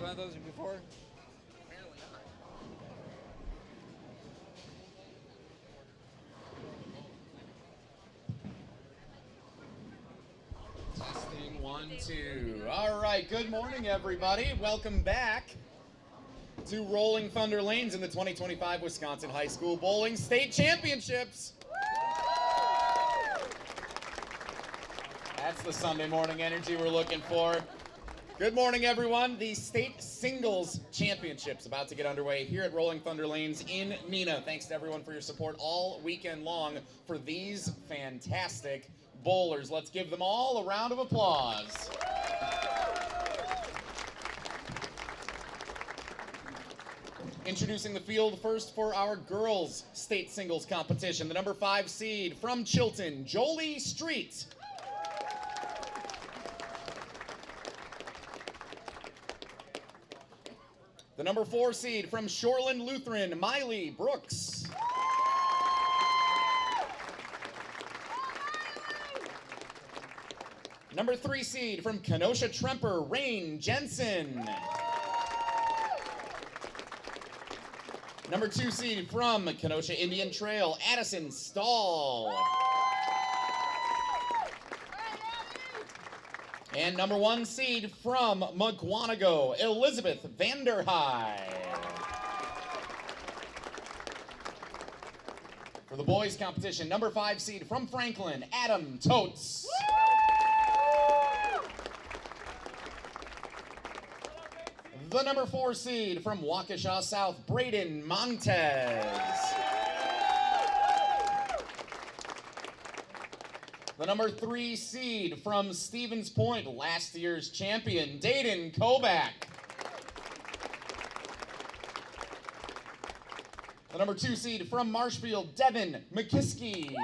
one of those before? Testing 1, 2. All right, good morning, everybody. Welcome back to Rolling Thunder Lanes in the 2025 Wisconsin High School Bowling State Championships. That's the Sunday morning energy we're looking for. Good morning, everyone. The State Singles Championships about to get underway here at Rolling Thunder Lanes in Neenah. Thanks to everyone for your support all weekend long for these fantastic bowlers. Let's give them all a round of applause. Introducing the field first for our girls state singles competition. The number 5 seed from Chilton, Jolee Streit. The number 4 seed from Shoreland Lutheran, Miley Brooks. Number 3 seed from Kenosa Tremper, Rayne, Jensen. Number 2 seed from Kenosha Indian Trail, Addysen, Stahl. And number 1 seed from Mukwonago, Elizabeth Vanderhei. For the boys competition, number 5 seed from Franklin, Adam Toetz. The number 4 seed from Waukesha South, Braden, Montez. The number 3 seed from Stevens Point, last year's champion, Dayden, Koback. The number 2 seed from Marshfield, Devin, Mckiski.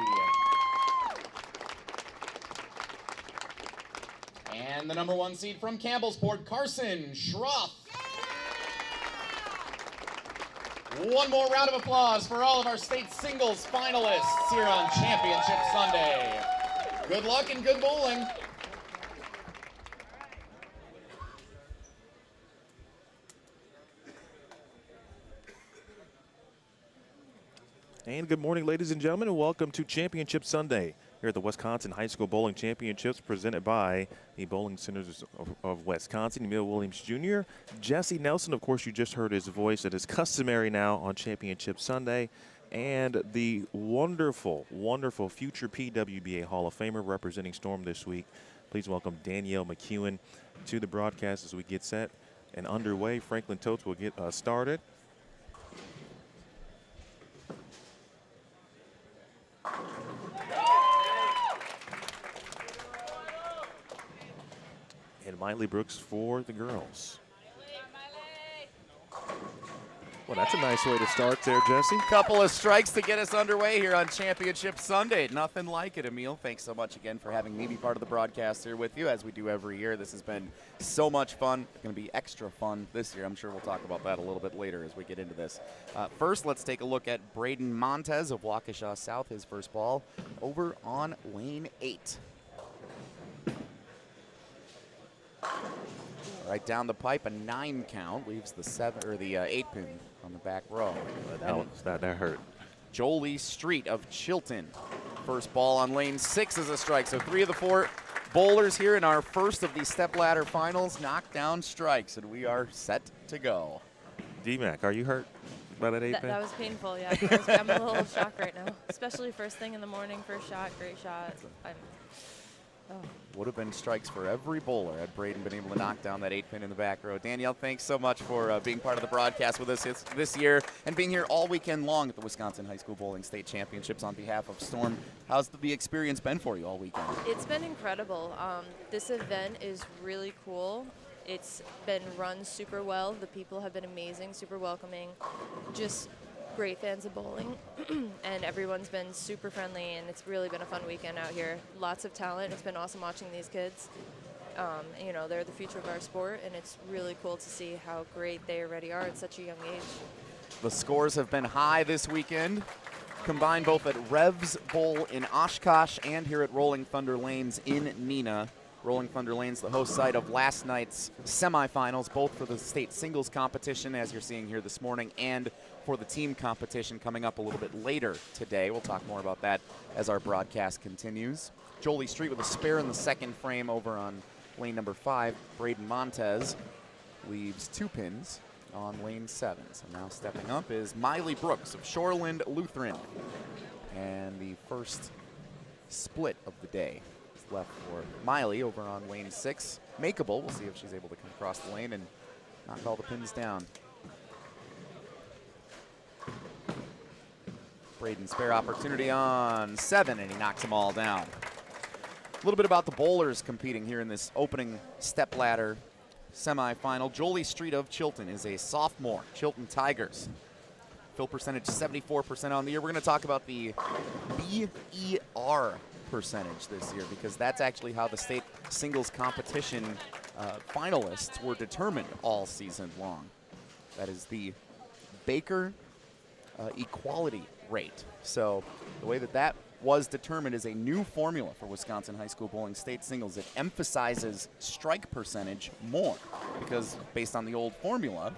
And the number 1 seed from Cambellsport, Carson, Scharuth. One more round of applause for all of our state singles finalists here on Championship Sunday. Good luck and good bowling. And good morning, ladies and gentlemen, and welcome to Championship Sunday here at the Wisconsin High School Bowling Championships presented by the Bowling Centers of Wisconsin. Emil Williams Jr., Jesse Nelson, of course, you just heard his voice. It is customary now on Championship Sunday. And the wonderful, wonderful future PWBA Hall of Famer representing Storm this week. Please welcome Danielle McEwen to the broadcast as we get set and underway. Franklin Toetz will get started. And Miley Brooks for the girls. Well, that's a nice way to start there, Jesse. Couple of strikes to get us underway here on Championship Sunday. Nothing like it, Emil. Thanks so much again for having me be part of the broadcast here with you, as we do every year. This has been so much fun. It's going to be extra fun this year. I'm sure we'll talk about that a little bit later as we get into this. First, let's take a look at Braden Montez of Waukesha South, his first ball, over on lane 8. Right down the pipe, a 9 count leaves the 8 pin on the back row. That hurt. Jolee Streit of Chilton, first ball on lane 6 is a strike. So 3 of the 4 bowlers here in our first of the stepladder finals knock down strikes, and we are set to go. D-Mac, are you hurt by that 8 pin? That was painful, yeah. I'm a little shocked right now, especially first thing in the morning, first shot, great shot. Would have been strikes for every bowler had Braden been able to knock down that 8 pin in the back row. Danielle, thanks so much for being part of the broadcast with us this year and being here all weekend long at the Wisconsin High School Bowling State Championships on behalf of Storm. How's the experience been for you all weekend? It's been incredible. This event is really cool. It's been run super well. The people have been amazing, super welcoming. Just great fans of bowling, and everyone's been super friendly, and it's really been a fun weekend out here. Lots of talent. It's been awesome watching these kids. You know, they're the future of our sport, and it's really cool to see how great they already are at such a young age. The scores have been high this weekend, combined both at Revs Bowl in Oshkosh and here at Rolling Thunder Lanes in Neenah. Rolling Thunder Lane's the host site of last night's semifinals, both for the state singles competition, as you're seeing here this morning, and for the team competition coming up a little bit later today. We'll talk more about that as our broadcast continues. Jolee Streit with a spare in the second frame over on lane number 5. Braden Montez leaves 2 pins on lane 7. So now stepping up is Miley Brooks of Shoreland Lutheran. And the first split of the day is left for Miley over on lane 6. Makeable. We'll see if she's able to come across the lane and knock all the pins down. Braden spare opportunity on 7, and he knocks them all down. A little bit about the bowlers competing here in this opening stepladder semifinal. Jolee Streit of Chilton is a sophomore. Chilton Tigers. Fill percentage 74% on the year. We're going to talk about the BER percentage this year, because that's actually how the state singles competition finalists were determined all season long. That is the Baker equality rate. So the way that that was determined is a new formula for Wisconsin high school bowling state singles. It emphasizes strike percentage more, because based on the old formula,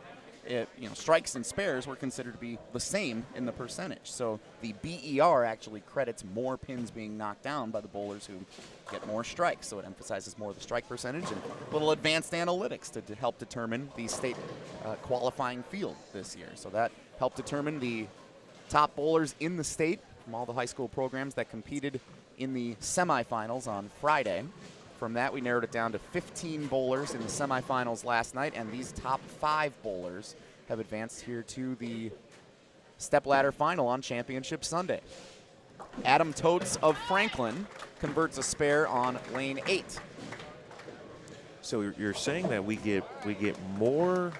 strikes and spares were considered to be the same in the percentage. So the BER actually credits more pins being knocked down by the bowlers who get more strikes. So it emphasizes more the strike percentage, and a little advanced analytics to help determine the state qualifying field this year. So that helped determine the top bowlers in the state from all the high school programs that competed in the semifinals on Friday. From that, we narrowed it down to 15 bowlers in the semifinals last night, and these top 5 bowlers have advanced here to the stepladder final on Championship Sunday. Adam Toetz of Franklin converts a spare on lane 8. So you're saying that we get more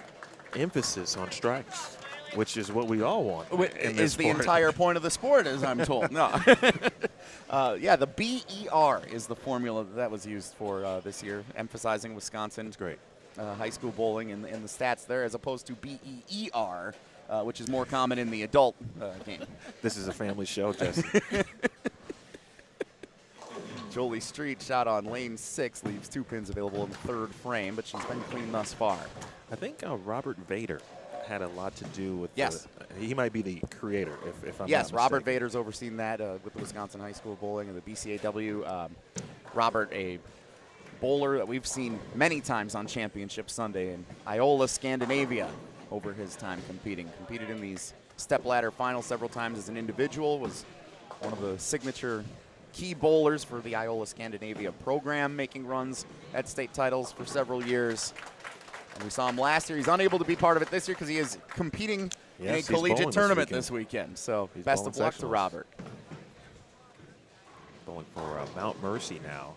emphasis on strikes, which is what we all want. Is the entire point of the sport, as I'm told. No. Yeah, the BER is the formula that was used for this year, emphasizing Wisconsin's great high school bowling in the stats there, as opposed to BEER, which is more common in the adult game. This is a family show, Jesse. Jolee Streit shot on lane 6, leaves 2 pins available in the 3rd frame, but she's been clean thus far. I think Robert Vader had a lot to do with. Yes, he might be the creator, if I'm yes, not Robert mistaken. Vader's overseen that with the Wisconsin High School Bowling and the BCAW. Robert, a bowler that we've seen many times on Championship Sunday in Iola, Scandinavia, over his time competing. Competed in these stepladder finals several times as an individual, was one of the signature key bowlers for the Iola Scandinavia program, making runs at state titles for several years. And we saw him last year. He's unable to be part of it this year because he is competing in a collegiate tournament this weekend. So best of luck to Robert. Bowling for Mount Mercy now.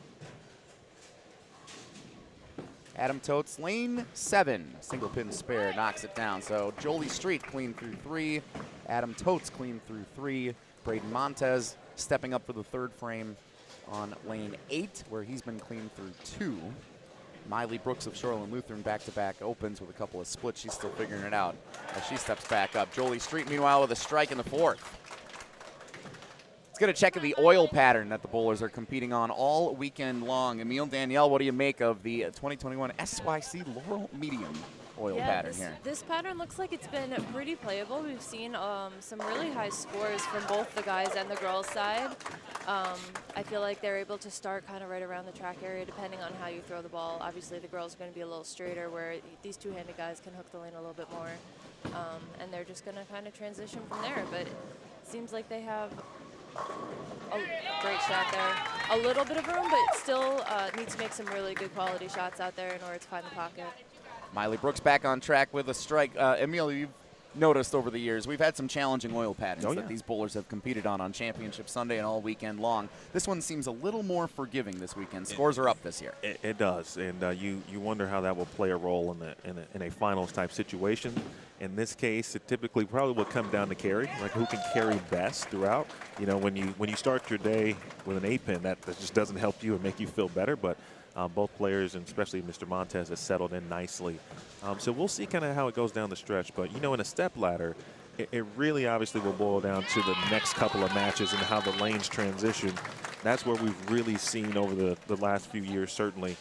Adam Toetz, lane 7, single pin spare, knocks it down. So Jolee Streit clean through 3. Adam Toetz clean through 3. Braden Montez stepping up for the 3rd frame on lane 8, where he's been clean through 2. Miley Brooks of Shoreland Lutheran back-to-back opens with a couple of splits. She's still figuring it out as she steps back up. Jolee Streit, meanwhile, with a strike in the 4th. Let's get a check of the oil pattern that the bowlers are competing on all weekend long. Emil, Danielle, what do you make of the 2021 SYC Laurel Medium oil pattern here? This pattern looks like it's been pretty playable. We've seen some really high scores from both the guys and the girls' side. I feel like they're able to start kind of right around the track area depending on how you throw the ball. Obviously the girls are going to be a little straighter, where these two-handed guys can hook the lane a little bit more. And they're just going to kind of transition from there. But it seems like they have a great shot there. A little bit of room, but still needs to make some really good quality shots out there in order to find the pocket. Miley Brooks back on track with a strike. Emil, you've noticed over the years we've had some challenging oil patterns that these bowlers have competed on Championship Sunday and all weekend long. This one seems a little more forgiving this weekend. Scores are up this year. It does, and you wonder how that will play a role in a finals type situation. In this case, it typically probably will come down to carry, like who can carry best throughout. You know, when you start your day with an 8-pin, that just doesn't help you and make you feel better. But both players, and especially Mr. Montez, has settled in nicely. So we'll see kind of how it goes down the stretch. But, you know, in a step ladder, it really obviously will boil down to the next couple of matches and how the lanes transition. that's where we've really seen over the last few years, certainly,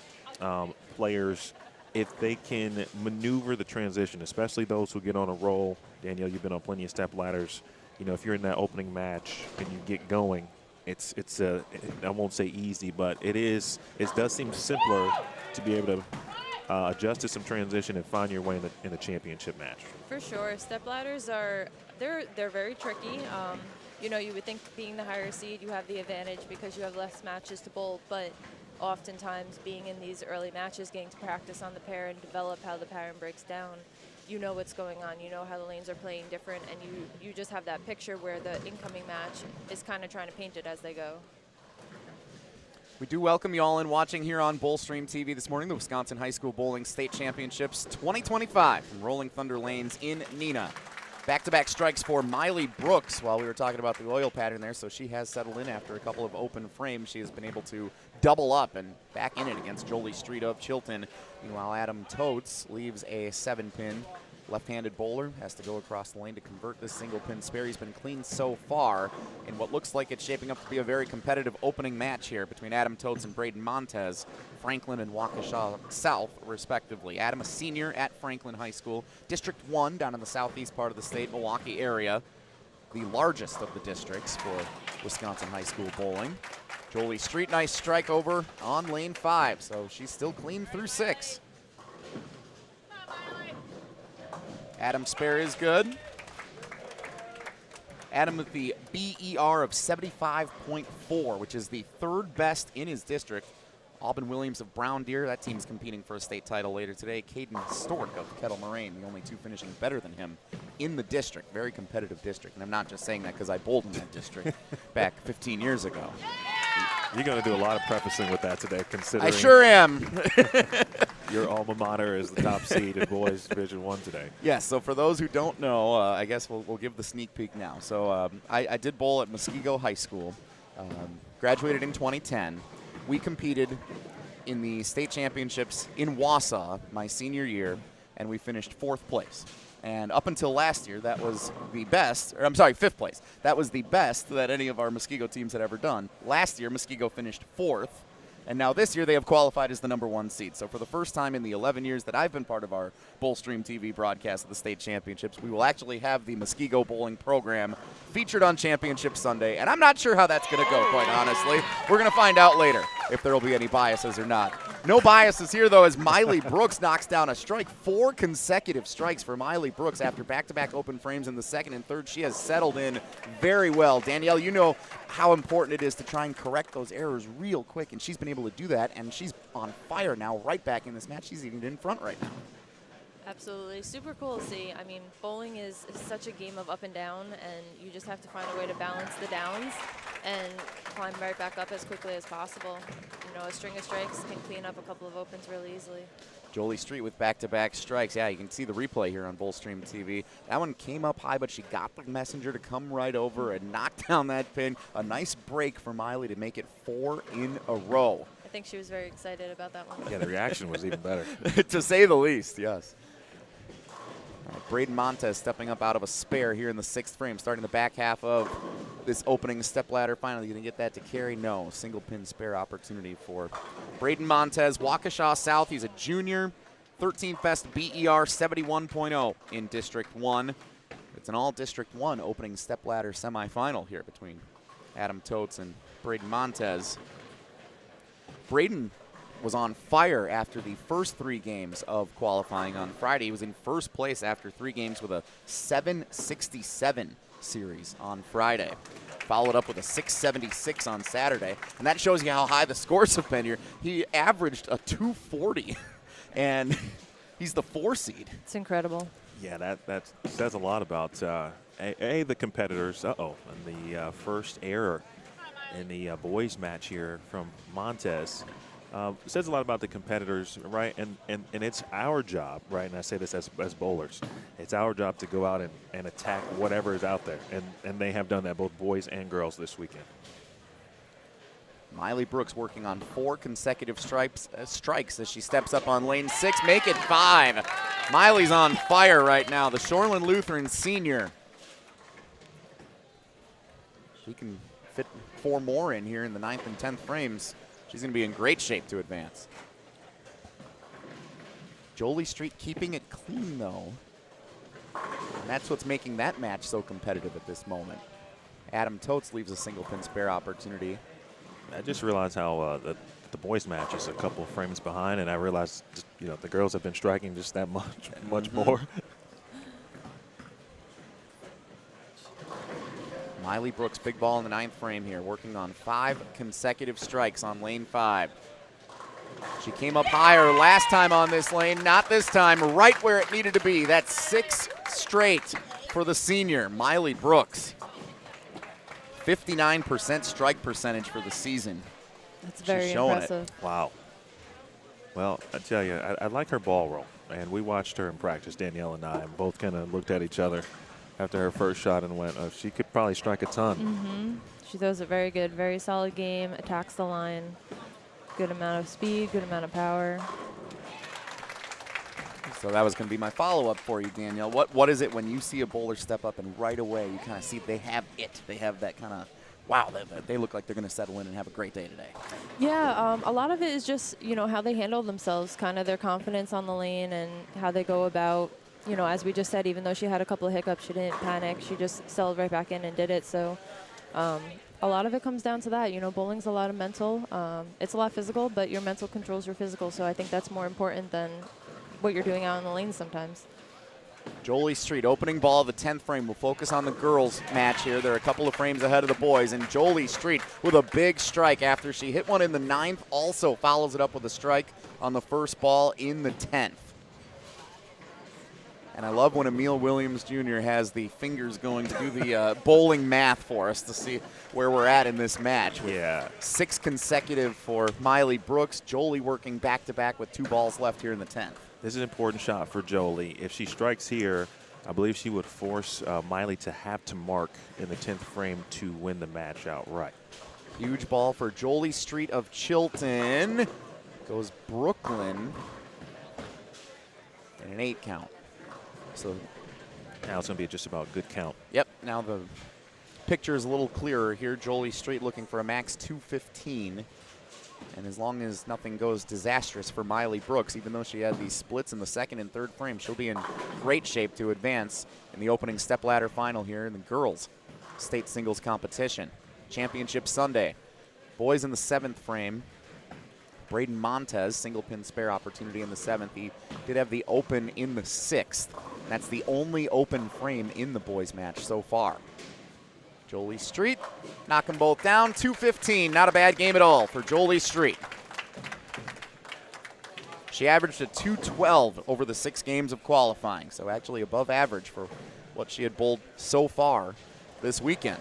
players, if they can maneuver the transition, especially those who get on a roll. Danielle, you've been on plenty of step ladders. You know, if you're in that opening match and you get going, it's I won't say easy, but it does seem simpler to be able to adjust to some transition and find your way in the championship match. For sure. Step ladders they're very tricky. You know, you would think being the higher seed, you have the advantage because you have less matches to bowl, but oftentimes being in these early matches, getting to practice on the pair and develop how the pattern breaks down, you know what's going on, you know how the lanes are playing different, and you just have that picture where the incoming match is kind of trying to paint it as they go. We do welcome you all in watching here on BowlStreamTV this morning, the Wisconsin High School Bowling State Championships 2025 from Rolling Thunder Lanes in Neenah. Back-to-back strikes for Miley Brooks while we were talking about the oil pattern there, so she has settled in after a couple of open frames. She has been able to double up and back in it against Jolee Streit of Chilton. Meanwhile, Adam Toetz leaves a 7-pin. Left-handed bowler has to go across the lane to convert this single pin spare. He's been clean so far in what looks like it's shaping up to be a very competitive opening match here between Adam Toetz and Braden Montez, Franklin and Waukesha South, respectively. Adam, a senior at Franklin High School, District 1 down in the southeast part of the state, Milwaukee area, the largest of the districts for Wisconsin high school bowling. Jolee Streit, nice strike over on lane 5, so she's still clean through 6. Adam's spare is good. Adam with the BER of 75.4, which is the 3rd best in his district. Alban Williams of Brown Deer, that team's competing for a state title later today. Caden Stork of Kettle Moraine, the only 2 finishing better than him in the district. Very competitive district, and I'm not just saying that because I bowled in that district back 15 years ago. You're going to do a lot of prefacing with that today, considering I sure am. your alma mater is the top seed in boys Division I today. Yes, so for those who don't know, I guess we'll give the sneak peek now. So I did bowl at Muskego High School, graduated in 2010. We competed in the state championships in Wausau my senior year, and we finished 4th place. And up until last year, that was the best, or I'm sorry, 5th place. That was the best that any of our Muskego teams had ever done. Last year, Muskego finished 4th. And now this year, they have qualified as the #1 seed. So for the first time in the 11 years that I've been part of our BowlStreamTV broadcast of the state championships, we will actually have the Muskego bowling program featured on Championship Sunday. And I'm not sure how that's going to go, quite honestly. We're going to find out later if there will be any biases or not. No biases here, though, as Miley Brooks knocks down a strike. 4 consecutive strikes for Miley Brooks after back-to-back open frames in the 2nd and 3rd. She has settled in very well. Danielle, you know how important it is to try and correct those errors real quick, and she's been able to do that, and she's on fire now right back in this match. She's even in front right now. Absolutely. Super cool to see. I mean, bowling is such a game of up and down, and you just have to find a way to balance the downs and climb right back up as quickly as possible. You know, a string of strikes can clean up a couple of opens really easily. Jolee Streit with back-to-back strikes. Yeah, you can see the replay here on BowlStreamTV. That one came up high, but she got the messenger to come right over and knock down that pin. A nice break for Miley to make it 4 in a row. I think she was very excited about that one. Yeah, the reaction was even better. To say the least, yes. All right, Braden Montez stepping up out of a spare here in the 6th frame, starting the back half of this opening stepladder. Finally, going to get that to carry? No. Single pin spare opportunity for Braden Montez. Waukesha South, he's a junior. 13th best BER 71.0 in District 1. It's an all District 1 opening stepladder semifinal here between Adam Toetz and Braden Montez. Braden was on fire after the first 3 games of qualifying on Friday. He was in 1st place after 3 games with a 767 series on Friday. Followed up with a 676 on Saturday. And that shows you how high the scores have been here. He averaged a 240, and he's the 4 seed. It's incredible. Yeah, that says a lot about, the competitors. And the first error in the boys match here from Montez. Says a lot about the competitors, right? And it's our job, right? And I say this as bowlers. It's our job to go out and attack whatever is out there. And they have done that, both boys and girls, this weekend. Miley Brooks working on 4 consecutive strikes as she steps up on lane 6. Make it 5. Miley's on fire right now. The Shoreland Lutheran senior. She can 4 more in here in the 9th and 10th frames, she's going to be in great shape to advance. Jolee Streit keeping it clean, though. And that's what's making that match so competitive at this moment. Adam Toetz leaves a single pin spare opportunity. I just realized how the boys' match is a couple of frames behind, and I realized just, the girls have been striking just that much more. Miley Brooks, big ball in the 9th frame here, working on 5 consecutive strikes on lane 5. She came up higher last time on this lane, not this time, right where it needed to be. That's 6 straight for the senior, Miley Brooks. 59% strike percentage for the season. That's very She's showing impressive. it. Wow. Well, I tell you, I like her ball roll, and we watched her in practice, Danielle and I, and both kind of looked at each other after her first shot and went, she could probably strike a ton. She throws it very good, very solid game, attacks the line. Good amount of speed, good amount of power. So that was going to be my follow-up for you, Danielle. What is it when you see a bowler step up and right away you kind of see they have it? They have that kind of, wow, they look like they're going to settle in and have a great day today. Yeah, a lot of it is just, how they handle themselves, kind of their confidence on the lane and how they go about, as we just said, even though she had a couple of hiccups, she didn't panic. She just settled right back in and did it. So a lot of it comes down to that. Bowling's a lot of mental. It's a lot physical, but your mental controls your physical. So I think that's more important than what you're doing out on the lane sometimes. Jolee Streit, opening ball of the 10th frame. We'll focus on the girls' match here. They're a couple of frames ahead of the boys, and Jolee Streit with a big strike after she hit one in the 9th, also follows it up with a strike on the first ball in the 10th. And I love when Emil Williams Jr. has the fingers going to do the bowling math for us to see where we're at in this match. Yeah. 6 consecutive for Miley Brooks. Jolee working back-to-back with 2 balls left here in the 10th. This is an important shot for Jolee. If she strikes here, I believe she would force Miley to have to mark in the 10th frame to win the match outright. Huge ball for Jolee Streit of Chilton. Goes Brooklyn. And an 8 count. So now it's going to be just about good count. Yep, now the picture is a little clearer here. Jolee Streit looking for a max 215. And as long as nothing goes disastrous for Miley Brooks, even though she had these splits in the 2nd and 3rd frame, she'll be in great shape to advance in the opening stepladder final here in the girls' state singles competition. Championship Sunday. Boys in the 7th frame. Braden Montez, single pin spare opportunity in the 7th. He did have the open in the 6th. That's the only open frame in the boys' match so far. Jolee Streit, knock them both down. 215, not a bad game at all for Jolee Streit. She averaged a 212 over the 6 games of qualifying, so actually above average for what she had bowled so far this weekend.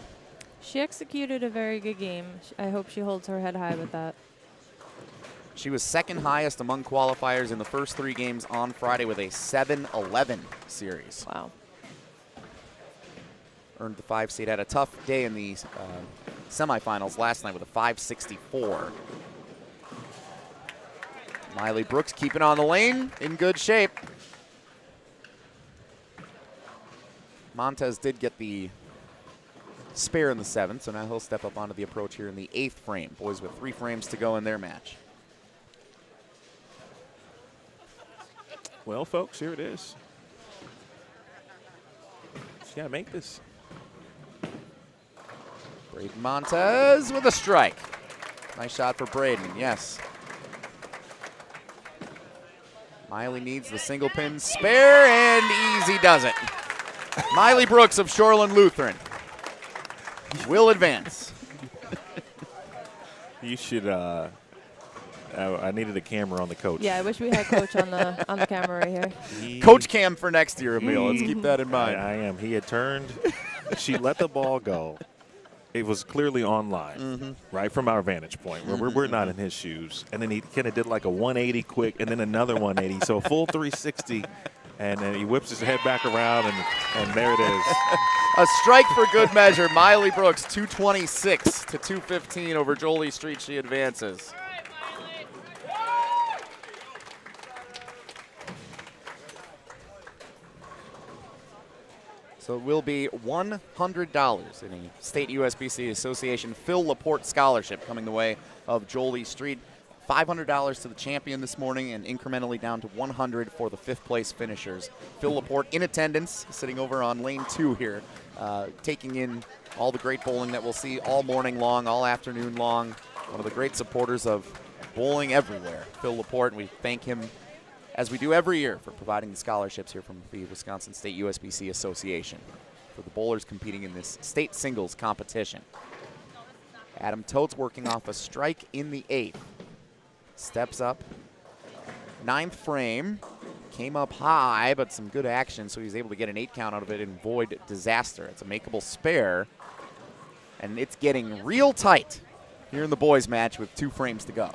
She executed a very good game. I hope she holds her head high with that. She was 2nd highest among qualifiers in the first 3 games on Friday with a 7-11 series. Wow. Earned the 5 seed. Had a tough day in the semifinals last night with a 564. Miley Brooks keeping on the lane, in good shape. Montez did get the spare in the 7th, so now he'll step up onto the approach here in the 8th frame. Boys with 3 frames to go in their match. Well, folks, here it is. She's got to make this. Braden Montez with a strike. Nice shot for Braden, yes. Miley needs the single pin spare, and easy does it. Miley Brooks of Shoreland Lutheran will advance. You should, I needed a camera on the coach. Yeah, I wish we had Coach on the camera right here. Coach Cam for next year, Emil. Let's keep that in mind. I am. He had turned. She let the ball go. It was clearly on line, right from our vantage point. We're not in his shoes. And then he kind of did like a 180 quick and then another 180. So a full 360. And then he whips his head back around, and there it is. A strike for good measure. Miley Brooks, 226 to 215 over Jolee Streit. She advances. So it will be $100 in a State USBC Association Phil Laporte Scholarship coming the way of Jolee, Streit. $500 to the champion this morning and incrementally down to $100 for the 5th place finishers. Phil Laporte in attendance, sitting over on lane 2 here, taking in all the great bowling that we'll see all morning long, all afternoon long. One of the great supporters of bowling everywhere, Phil Laporte, and we thank him as we do every year for providing the scholarships here from the Wisconsin State USBC Association for the bowlers competing in this state singles competition. Adam Toetz working off a strike in the 8th. Steps up, 9th frame, came up high, but some good action, so he's able to get an 8 count out of it and avoid disaster. It's a makeable spare, and it's getting real tight here in the boys match with 2 frames to go.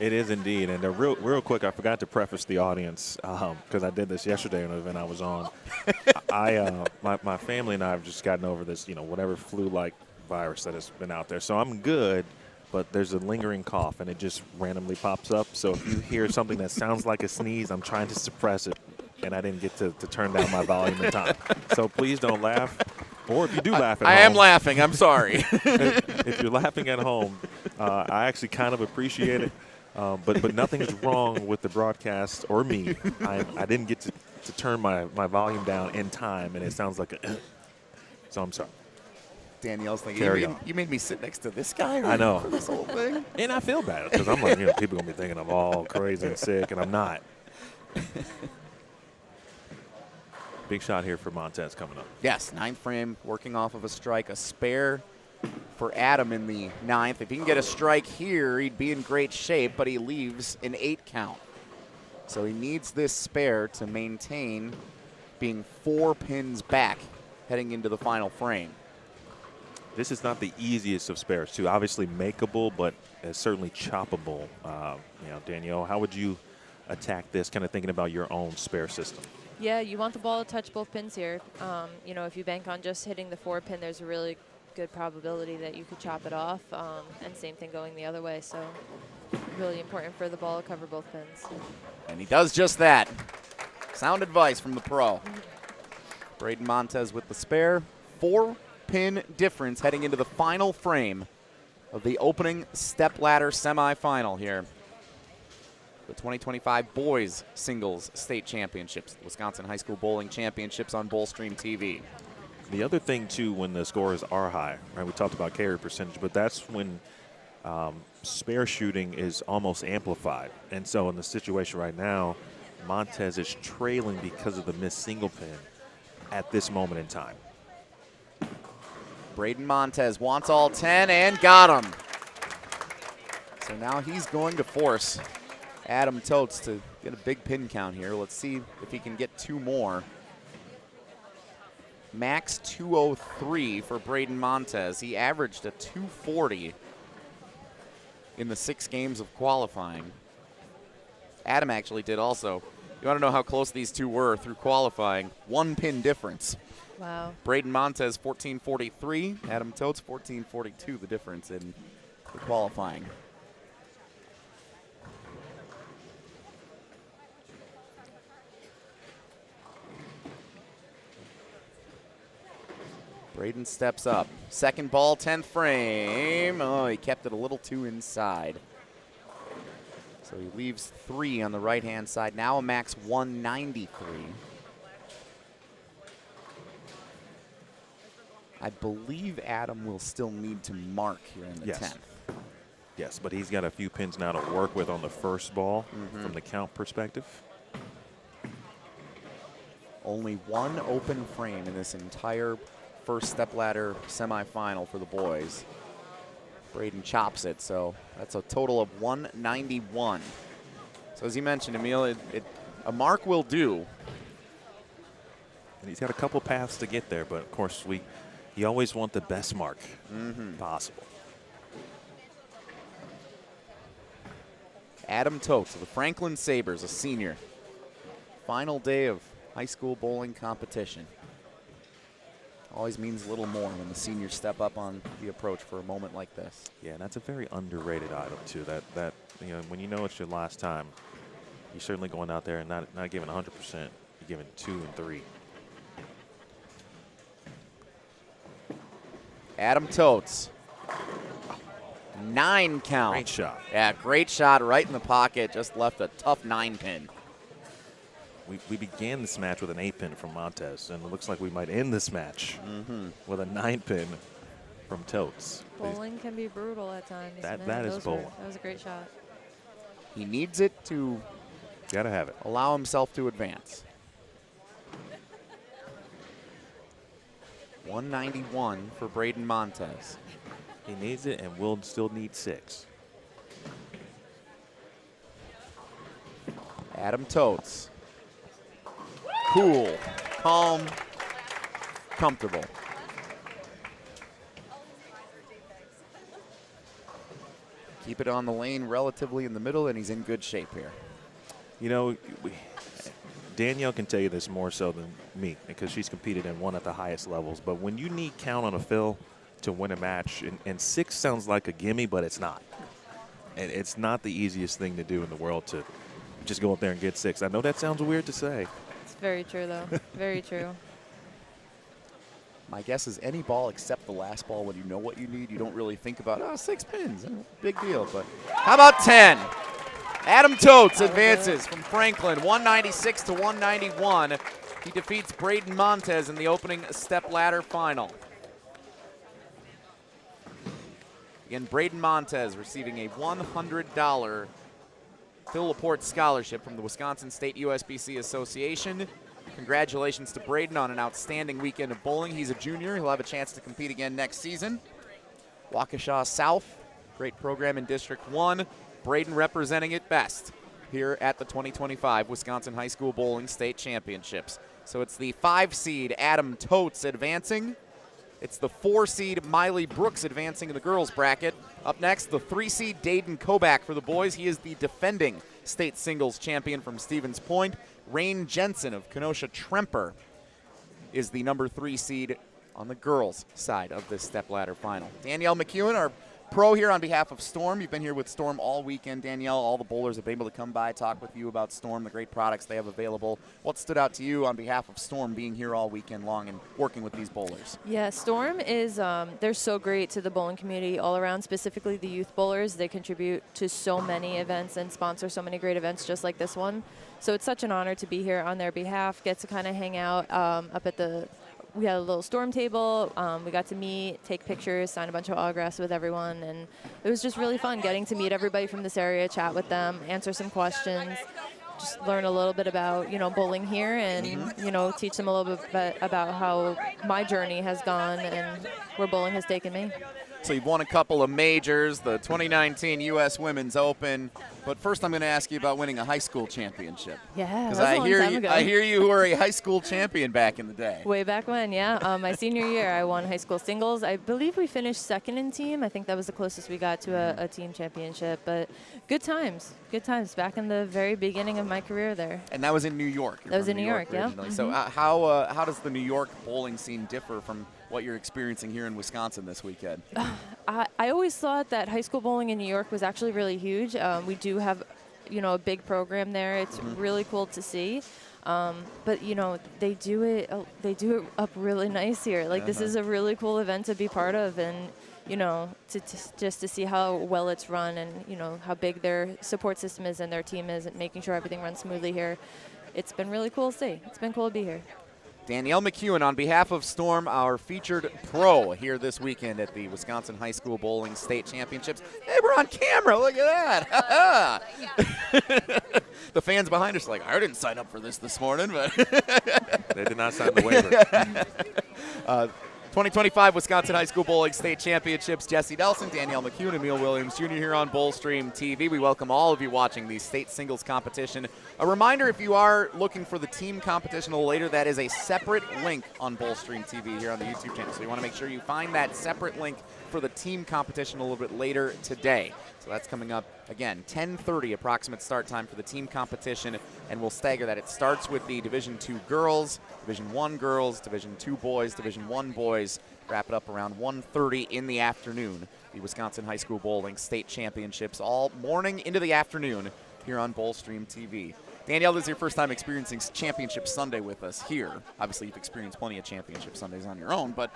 It is indeed, and real quick, I forgot to preface the audience because I did this yesterday in an event I was on. My family and I have just gotten over this, whatever flu-like virus that has been out there, so I'm good. But there's a lingering cough, and it just randomly pops up. So if you hear something that sounds like a sneeze, I'm trying to suppress it, and I didn't get to turn down my volume in time. So please don't laugh. Or if you do laugh at home. I am laughing. I'm sorry. If you're laughing at home, I actually kind of appreciate it. But nothing is wrong with the broadcast or me. I didn't get to turn my volume down in time, and it sounds like a so I'm sorry. Danielle's thinking, you made me sit next to this guy I know. for this whole thing? And I feel bad because I'm like, people are going to be thinking I'm all crazy and sick, and I'm not. Big shot here for Montez coming up. Yes, 9th frame, working off of a strike, a spare for Adam in the 9th. If he can get a strike here, he'd be in great shape, but he leaves an 8 count. So he needs this spare to maintain being 4 pins back heading into the final frame. This is not the easiest of spares, too. Obviously makeable, but certainly choppable. Danielle, how would you attack this, kind of thinking about your own spare system? Yeah, you want the ball to touch both pins here. If you bank on just hitting the 4 pin, there's a really good probability that you could chop it off. And same thing going the other way. So really important for the ball to cover both pins. And he does just that. Sound advice from the pro. Braden Montez with the spare. 4-pin difference heading into the final frame of the opening stepladder semifinal here. The 2025 Boys Singles State Championships, the Wisconsin High School Bowling Championships on BowlStreamTV. The other thing, too, when the scores are high, right? We talked about carry percentage, but that's when spare shooting is almost amplified. And so in the situation right now, Montez is trailing because of the missed single pin at this moment in time. Braden Montez wants all 10 and got him. So now he's going to force Adam Toetz to get a big pin count here. Let's see if he can get 2 more. Max 203 for Braden Montez. He averaged a 240 in the 6 games of qualifying. Adam actually did also. You want to know how close these two were through qualifying? 1 pin difference. Wow. Braden Montez 1443, Adam Toetz 1442, the difference in the qualifying. Braden steps up. Second ball, 10th frame. Oh, he kept it a little too inside. So he leaves 3 on the right-hand side. Now a max 193. I believe Adam will still need to mark here in the 10th. Yes, but he's got a few pins now to work with on the first ball from the count perspective. Only 1 open frame in this entire first stepladder semifinal for the boys. Braden chops it, so that's a total of 191. So as you mentioned, Emil, a mark will do. And he's got a couple paths to get there, but of course you always want the best mark possible. Adam Toetz of the Franklin Sabres, a senior. Final day of high school bowling competition. Always means a little more when the seniors step up on the approach for a moment like this. Yeah, and that's a very underrated item too. That when you know it's your last time, you're certainly going out there and not giving 100%. You're giving 2 and 3. Adam Toetz. 9 count. Great shot. Yeah, great shot right in the pocket. Just left a tough 9-pin. We began this match with an 8-pin from Montez, and it looks like we might end this match with a 9-pin from Toetz. Bowling can be brutal at times. That man. is bowling. That was a great shot. He needs it to Gotta have it. allow himself to advance. 191 for Braden Montez. He needs it and will still need 6. Adam Toetz. Cool, calm, comfortable. Keep it on the lane relatively in the middle, and he's in good shape here. You know, Danielle can tell you this more so than me because she's competed and won at the highest levels. But when you need count on a fill to win a match, and 6 sounds like a gimme, but it's not. And it's not the easiest thing to do in the world to just go up there and get 6. I know that sounds weird to say. It's very true, though. Very true. My guess is any ball except the last ball, when you know what you need, you don't really think about, 6 pins, big deal. But how about 10? Adam Toetz advances from Franklin, 196 to 191. He defeats Braden Montez in the opening step ladder final. Again, Braden Montez receiving a $100 Phil Laporte scholarship from the Wisconsin State USBC Association. Congratulations to Braden on an outstanding weekend of bowling. He's a junior. He'll have a chance to compete again next season. Waukesha South, great program in District 1. Braden representing it best here at the 2025 Wisconsin High School Bowling State Championships. So it's the 5 seed Adam Toetz advancing. It's the 4 seed Miley Brooks advancing in the girls bracket. Up next, the 3 seed Dayden Koback for the boys. He is the defending state singles champion from Stevens Point. Rayne Jensen of Kenosa Tremper is the number 3 seed on the girls' side of this stepladder final. Danielle McEwen, our pro here on behalf of Storm. You've been here with Storm all weekend, Danielle. All the bowlers have been able to come by, talk with you about Storm, the great products they have available. What stood out to you on behalf of Storm being here all weekend long and working with these bowlers? Yeah, Storm is, they're so great to the bowling community all around, specifically the youth bowlers. They contribute to so many events and sponsor so many great events just like this one. So it's such an honor to be here on their behalf, get to kind of hang out up at the, we had a little Storm table. We got to meet, take pictures, sign a bunch of autographs with everyone, and it was just really fun getting to meet everybody from this area, chat with them, answer some questions, just learn a little bit about, bowling here and, teach them a little bit about how my journey has gone and where bowling has taken me. So you've won a couple of majors, the 2019 U.S. Women's Open. But first, I'm going to ask you about winning a high school championship. Yeah, because that was a long time ago. I hear you were a high school champion back in the day. Way back when, yeah. My senior year, I won high school singles. I believe we finished second in team. I think that was the closest we got to a team championship. But good times back in the very beginning of my career there. And that was in New York. That was in New York, yeah. So how does the New York bowling scene differ from what you're experiencing here in Wisconsin this weekend? I always thought that high school bowling in New York was actually really huge. We do have, a big program there. It's really cool to see. But they do it up really nice here. Like this is a really cool event to be part of, and just to see how well it's run and how big their support system is and their team is, and making sure everything runs smoothly here. It's been really cool to see. It's been cool to be here. Danielle McEwen on behalf of Storm, our featured pro here this weekend at the Wisconsin High School Bowling State Championships. Hey, we're on camera. Look at that. The fans behind us are like, I didn't sign up for this morning, but they did not sign the waiver. 2025 Wisconsin High School Bowling State Championships. Jesse Delson, Danielle McEwen, Emil Williams Jr. here on BowlStreamTV. We welcome all of you watching the state singles competition. A reminder, if you are looking for the team competition a little later, that is a separate link on BowlStreamTV here on the YouTube channel. So you want to make sure you find that separate link for the team competition a little bit later today. So that's coming up, again, 10:30 approximate start time for the team competition, and we'll stagger that. It starts with the Division II girls, Division I girls, Division II boys, Division I boys. Wrap it up around 1:30 in the afternoon. The Wisconsin High School Bowling State Championships all morning into the afternoon here on BowlStreamTV. Danielle, this is your first time experiencing Championship Sunday with us here. Obviously, you've experienced plenty of Championship Sundays on your own, but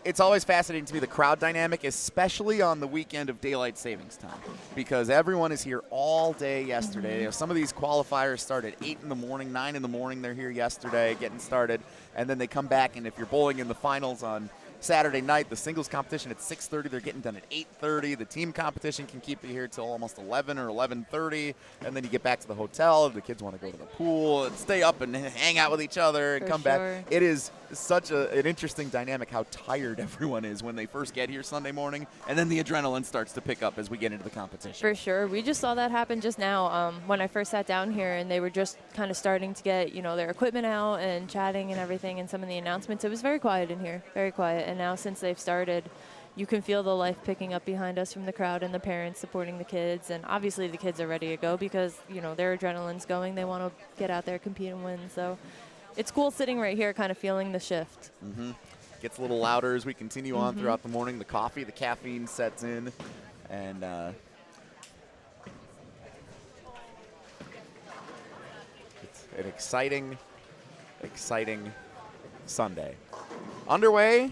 it's always fascinating to me, the crowd dynamic, especially on the weekend of daylight savings time, because everyone is here all day yesterday. Some of these qualifiers start at 8 in the morning, 9 in the morning. They're here yesterday getting started, and then they come back, and if you're bowling in the finals on Saturday night, the singles competition at 6:30, they're getting done at 8:30. The team competition can keep you here till almost 11 or 11:30, and then you get back to the hotel. The kids want to go to the pool and stay up and hang out with each other and come back. It is such an interesting dynamic how tired everyone is when they first get here Sunday morning, and then the adrenaline starts to pick up as we get into the competition. For sure. We just saw that happen just now when I first sat down here, and they were just kind of starting to get, their equipment out and chatting and everything, and some of the announcements. It was very quiet in here, very quiet. And now since they've started, you can feel the life picking up behind us from the crowd and the parents supporting the kids. And obviously the kids are ready to go because, their adrenaline's going. They want to get out there, compete and win. So it's cool sitting right here kind of feeling the shift. Gets a little louder as we continue on throughout the morning. The coffee, the caffeine sets in. And it's an exciting Sunday. Underway.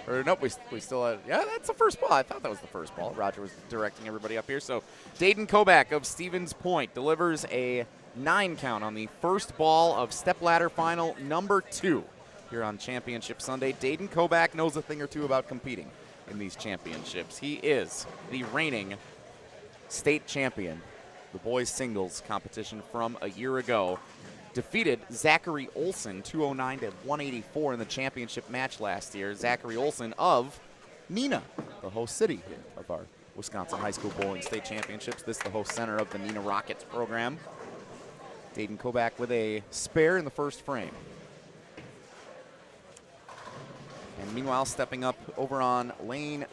Or nope, we still have, yeah, that's the first ball. I thought that was the first ball. Roger was directing everybody up here. So Dayden Koback of Stevens Point delivers a 9 count on the first ball of stepladder final number 2 here on Championship Sunday. Dayden Koback knows a thing or two about competing in these championships. He is the reigning state champion, the boys singles competition from a year ago. Defeated Zachary Olson 209 to 184 in the championship match last year. Zachary Olson of Neenah, the host city here of our Wisconsin High School Bowling State Championships. This is the host center of the Neenah Rockets program. Dayden Koback with a spare in the first frame. And meanwhile, stepping up over on lane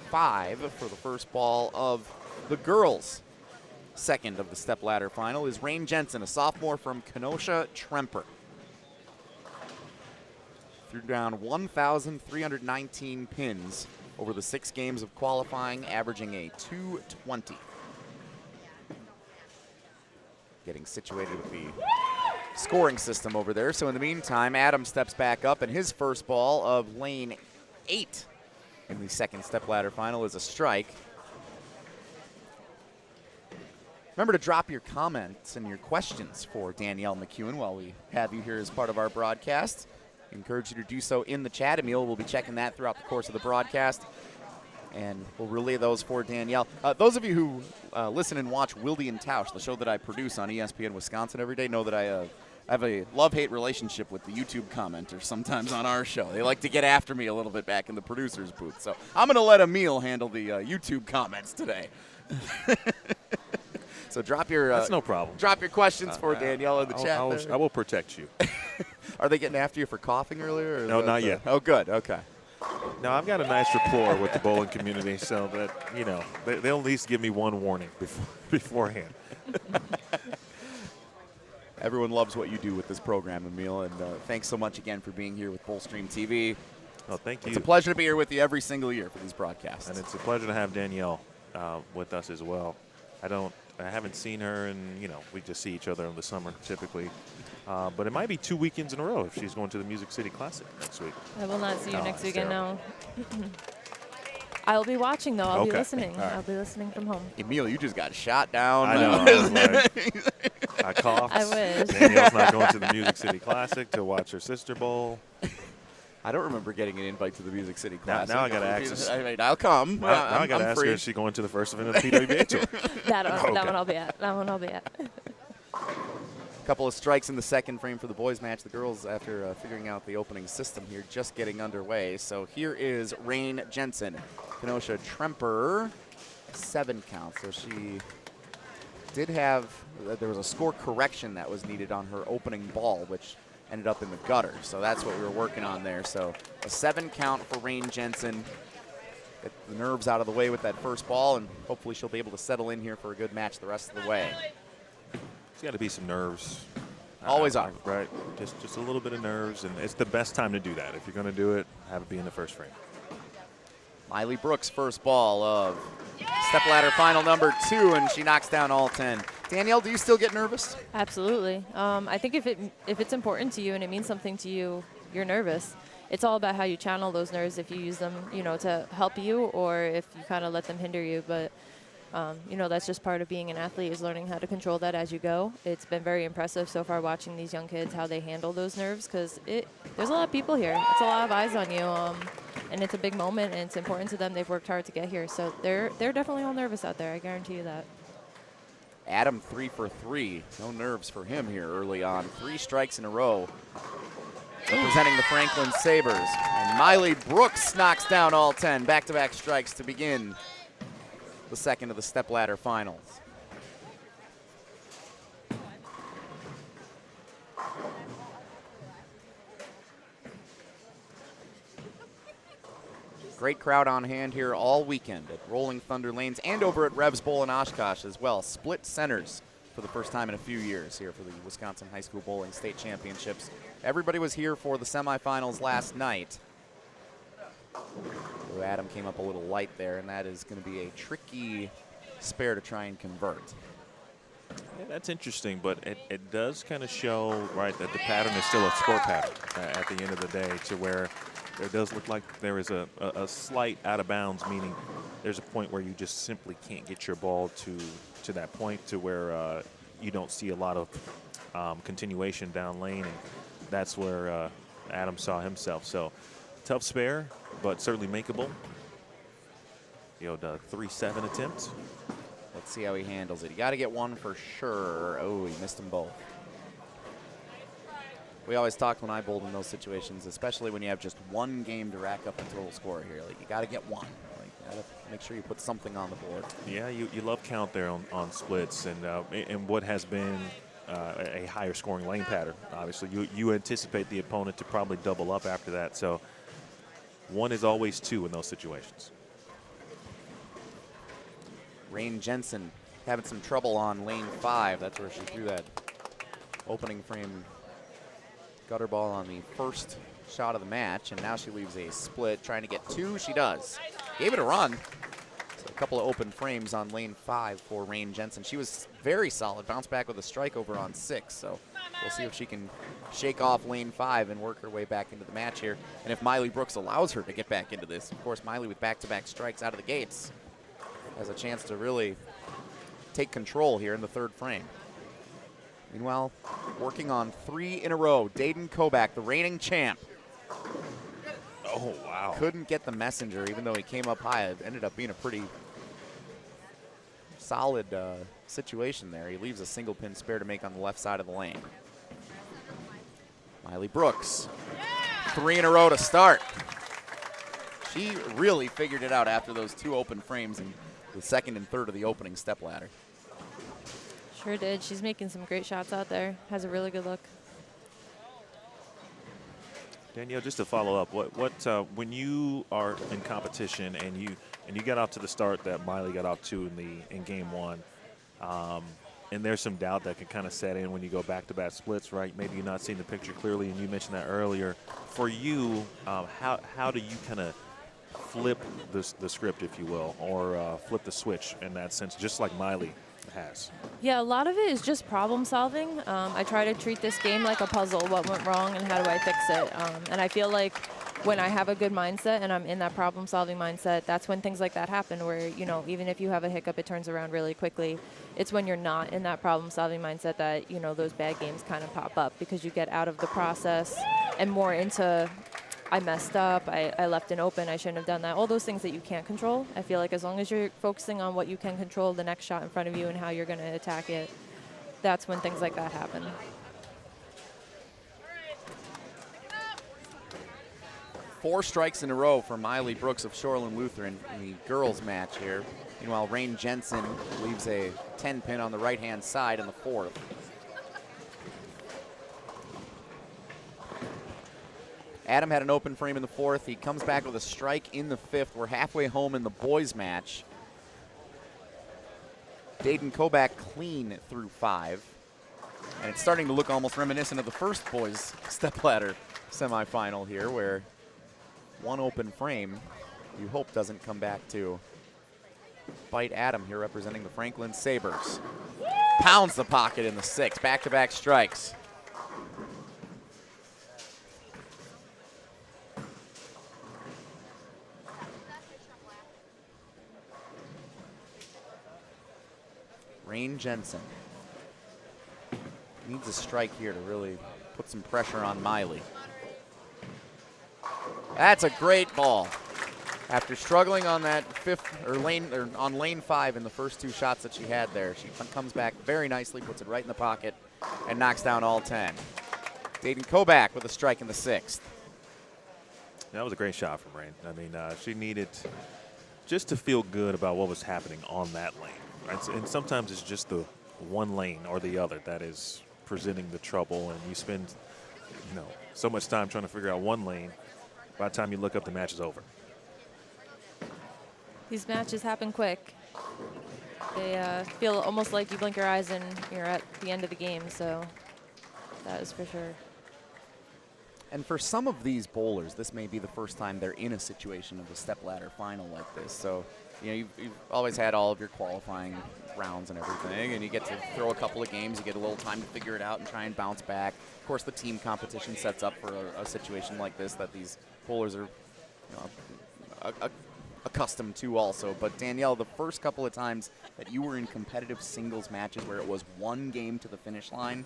5 for the first ball of the girls' second of the stepladder final is Rayne Jensen, a sophomore from Kenosa, Tremper. Threw down 1,319 pins over the 6 games of qualifying, averaging a 220. Getting situated with the scoring system over there. So in the meantime, Adam steps back up, and his first ball of lane 8 in the second stepladder final is a strike. Remember to drop your comments and your questions for Danielle McEwen while we have you here as part of our broadcast. I encourage you to do so in the chat. Emil will be checking that throughout the course of the broadcast, and we'll relay those for Danielle. Those of you who listen and watch Wildy and Tausch, the show that I produce on ESPN Wisconsin every day, know that I have a love-hate relationship with the YouTube commenters sometimes on our show. They like to get after me a little bit back in the producer's booth. So I'm going to let Emil handle the YouTube comments today. So drop your that's no problem. Drop your questions for Danielle in the chat. I will protect you. Are they getting after you for coughing earlier? Or no, not yet. Oh, good. Okay. No, I've got a nice rapport with the bowling community, so that they'll at least give me one warning beforehand. Everyone loves what you do with this program, Emil, and thanks so much again for being here with BowlStreamTV. Oh, thank you. It's a pleasure to be here with you every single year for these broadcasts. And it's a pleasure to have Danielle with us as well. I haven't seen her, and we just see each other in the summer typically. But it might be 2 weekends in a row if she's going to the Music City Classic next week. I will not see you next weekend, no. I'll be watching, though. I'll be listening. Right. I'll be listening from home. Emil, you just got shot down. I know. I coughed. I wish. Danielle's not going to the Music City Classic to watch her sister bowl. I don't remember getting an invite to the Music City Classic. Now I got to ask. I'll come. Now I got to ask her, is she going to the first event of the PWBA Tour? That one I'll be at. That one I'll be at. Couple of strikes in the second frame for the boys match. The girls, after figuring out the opening system here, just getting underway. So here is Rayne Jensen, Kenosa Tremper, 7 count. So she did have, there was a score correction that was needed on her opening ball, which ended up in the gutter. So that's what we were working on there. So a 7 count for Rayne Jensen. Get the nerves out of the way with that first ball, and hopefully she'll be able to settle in here for a good match the rest of the way. There's got to be some nerves. Always are. Right. Just a little bit of nerves, and it's the best time to do that. If you're going to do it, have it be in the first frame. Miley Brooks' first ball of stepladder final number 2, and she knocks down all 10. Danielle, do you still get nervous? Absolutely. I think if it's important to you and it means something to you, you're nervous. It's all about how you channel those nerves, if you use them, to help you, or if you kind of let them hinder you. But that's just part of being an athlete, is learning how to control that as you go. It's been very impressive so far watching these young kids, how they handle those nerves, because there's a lot of people here. It's a lot of eyes on you, and it's a big moment, and it's important to them. They've worked hard to get here. So they're definitely all nervous out there, I guarantee you that. Adam 3 for 3. No nerves for him here early on. 3 strikes in a row. Representing the Franklin Sabres. And Miley Brooks knocks down all 10. Back-to-back strikes to begin the second of the stepladder finals. Great crowd on hand here all weekend at Rolling Thunder Lanes and over at Revs Bowl in Oshkosh as well. Split centers for the first time in a few years here for the Wisconsin High School Bowling State Championships. Everybody was here for the semifinals last night. So Adam came up a little light there, and that is going to be a tricky spare to try and convert. Yeah, that's interesting, but it does kind of show, right, that the pattern is still a sport pattern at the end of the day, to where there does look like there is a slight out of bounds, meaning there's a point where you just simply can't get your ball to that point, to where you don't see a lot of continuation down lane, and that's where Adam saw himself. So tough spare, but certainly makeable. The 3-7 attempt. Let's see how he handles it. You got to get one for sure. Oh, he missed them both. We always talked when I bowled in those situations, especially when you have just one game to rack up a total score here. Like, you got to get one. Like, you got to make sure you put something on the board. Yeah, you love count there on splits, and what has been a higher scoring lane pattern. Obviously, you anticipate the opponent to probably double up after that. So one is always two in those situations. Rayne Jensen having some trouble on lane 5. That's where she threw that opening frame gutter ball on the first shot of the match, and now she leaves a split trying to get 2. She does. Gave it a run. So a couple of open frames on lane 5 for Rayne Jensen. She was very solid. Bounced back with a strike over on 6. So we'll see if she can shake off lane 5 and work her way back into the match here. And if Miley Brooks allows her to get back into this, of course, Miley with back-to-back strikes out of the gates has a chance to really take control here in the third frame. Meanwhile, working on 3 in a row, Dayden Koback, the reigning champ. Oh, wow. Couldn't get the messenger, even though he came up high. It ended up being a pretty solid situation there. He leaves a single pin spare to make on the left side of the lane. Miley Brooks, 3 in a row to start. She really figured it out after those 2 open frames in the second and third of the opening step ladder. Sure did. She's making some great shots out there. Has a really good look. Danielle, just to follow up, when you are in competition and you got off to the start that Miley got off to in game 1, and there's some doubt that can kind of set in when you go back-to-back splits, right? Maybe you're not seeing the picture clearly, and you mentioned that earlier. For you, how do you kind of flip the script, if you will, or flip the switch in that sense, just like Miley has? Yeah, a lot of it is just problem solving. I try to treat this game like a puzzle. What went wrong and how do I fix it? And I feel like when I have a good mindset and I'm in that problem solving mindset, that's when things like that happen, where, even if you have a hiccup, it turns around really quickly. It's when you're not in that problem solving mindset that, those bad games kind of pop up, because you get out of the process and more into, I messed up, I left an open, I shouldn't have done that. All those things that you can't control. I feel like as long as you're focusing on what you can control, the next shot in front of you and how you're going to attack it, that's when things like that happen. Four strikes in a row for Miley Brooks of Shoreland Lutheran in the girls match here. Meanwhile, Rayne Jensen leaves a 10-pin on the right-hand side in the fourth. Adam had an open frame in the fourth. He comes back with a strike in the fifth. We're halfway home in the boys match. Dayden Koback clean through 5. And it's starting to look almost reminiscent of the first boys stepladder semifinal here, where one open frame you hope doesn't come back to bite Adam here representing the Franklin Sabres. pounds the pocket in the 6. Back-to-back strikes. Rayne Jensen needs a strike here to really put some pressure on Miley. That's a great ball. After struggling on that on lane 5 in the first 2 shots that she had there, she comes back very nicely, puts it right in the pocket, and knocks down all 10. Dayden Koback with a strike in the 6th. That was a great shot from Rayne. I mean, she needed just to feel good about what was happening on that lane. Right? And sometimes it's just the one lane or the other that is presenting the trouble, and you spend, so much time trying to figure out one lane. By the time you look up, the match is over. These matches happen quick. They feel almost like you blink your eyes and you're at the end of the game, so that is for sure. And for some of these bowlers, this may be the first time they're in a situation of a stepladder final like this. So, you've always had all of your qualifying rounds and everything, and you get to throw a couple of games, you get a little time to figure it out and try and bounce back. Of course, the team competition sets up for a situation like this that these bowlers are accustomed to also. But Danielle, the first couple of times that you were in competitive singles matches where it was one game to the finish line,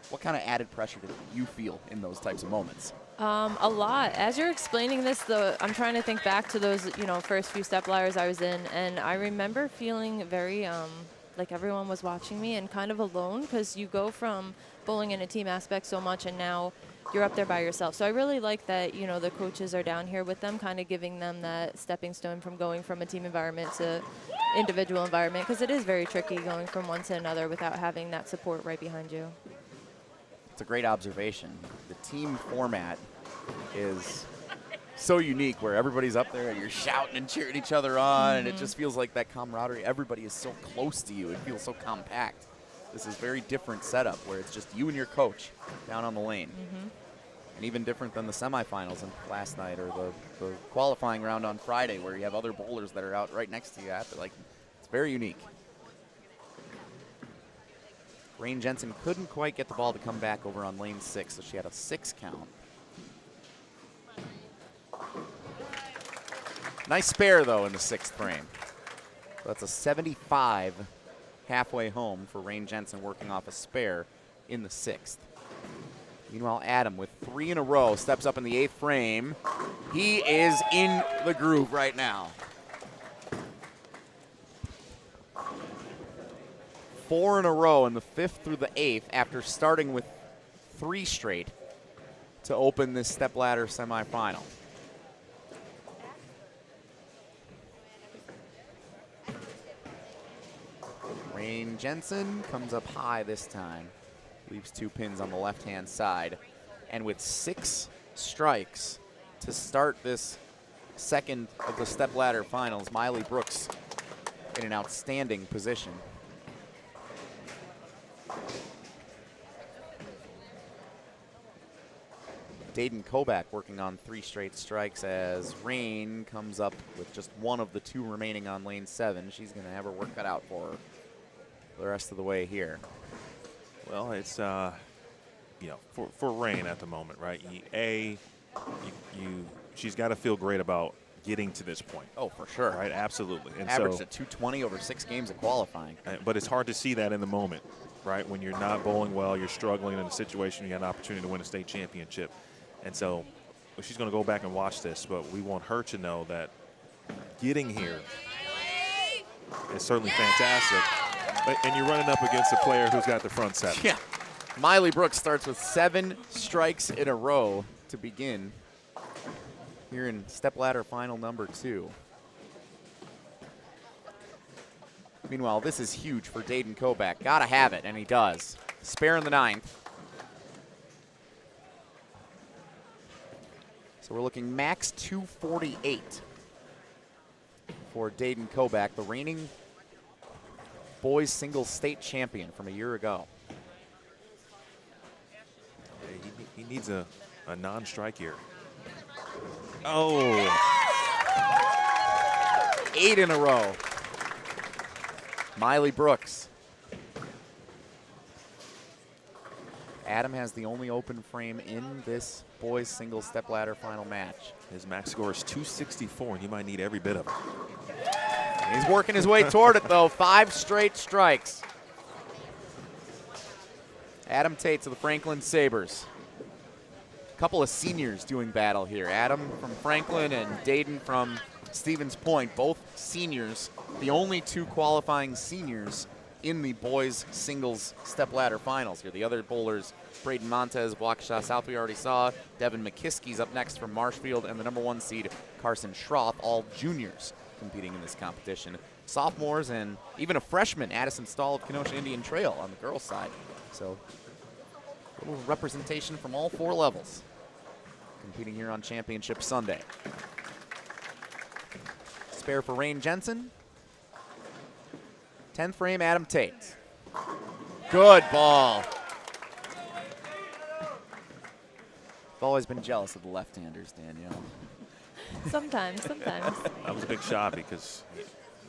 what kind of added pressure did you feel in those types of moments? A lot. As you're explaining this, I'm trying to think back to those, first few step ladders I was in, and I remember feeling very like everyone was watching me and kind of alone, because you go from bowling in a team aspect so much, and now you're up there by yourself. So I really like that, the coaches are down here with them, kind of giving them that stepping stone from going from a team environment to individual environment, because it is very tricky going from one to another without having that support right behind you. It's a great observation. The team format is so unique, where everybody's up there and you're shouting and cheering each other on, and it just feels like that camaraderie. Everybody is so close to you. It feels so compact. This is very different setup where it's just you and your coach down on the lane. And even different than the semifinals last night or the qualifying round on Friday, where you have other bowlers that are out right next to you. It's very unique. Rayne Jensen couldn't quite get the ball to come back over on lane 6, so she had a 6 count. Nice spare, though, in the 6th frame. So that's a 75 halfway home for Rayne Jensen, working off a spare in the 6th. Meanwhile, Adam, with 3 in a row, steps up in the 8th frame. He is in the groove right now. 4 in a row in the 5th through the 8th after starting with 3 straight to open this stepladder semifinal. Rayne Jensen comes up high this time. Leaves 2 pins on the left-hand side. And with 6 strikes to start this second of the stepladder finals, Miley Brooks in an outstanding position. Dayden Koback working on 3 straight strikes as Rayne comes up with just 1 of the 2 remaining on lane 7. She's going to have her work cut out for her the rest of the way here. Well, it's, for Rayne at the moment, right? She's got to feel great about getting to this point. Oh, for sure. Right, absolutely. And averaged at 220 over 6 games of qualifying. But it's hard to see that in the moment, right? When you're not bowling well, you're struggling in a situation, you got an opportunity to win a state championship. And so she's going to go back and watch this, but we want her to know that getting here is certainly fantastic. And you're running up against a player who's got the front 7. Yeah. Miley Brooks starts with 7 strikes in a row to begin here in stepladder final number 2. Meanwhile, this is huge for Dayden Koback. Gotta have it, and he does. Spare in the 9th. So we're looking max 248 for Dayden Koback, the reigning boys singles state champion from a year ago. He needs a non-strike here. Oh. 8 in a row. Miley Brooks Adam has the only open frame in this boys singles stepladder final match. His max score is 264, and he might need every bit of it. He's working his way toward it, though. 5 straight strikes. Adam Toetz of the Franklin Sabres. A couple of seniors doing battle here. Adam from Franklin and Dayden from Stevens Point, both seniors. The only 2 qualifying seniors in the boys singles stepladder finals here. The other bowlers, Braden Montez, Waukesha South, we already saw. Devin Mckiski's up next from Marshfield, and the number 1 seed, Carson Scharuth, all juniors competing in this competition. Sophomores and even a freshman, Addysen Stahl of Kenosa Indian Trail on the girls' side. So a little representation from all 4 levels competing here on Championship Sunday. Spare for Rayne Jensen. 10th frame, Adam Toetz. Good ball. I've always been jealous of the left-handers, Danielle. Sometimes. That was a big shot because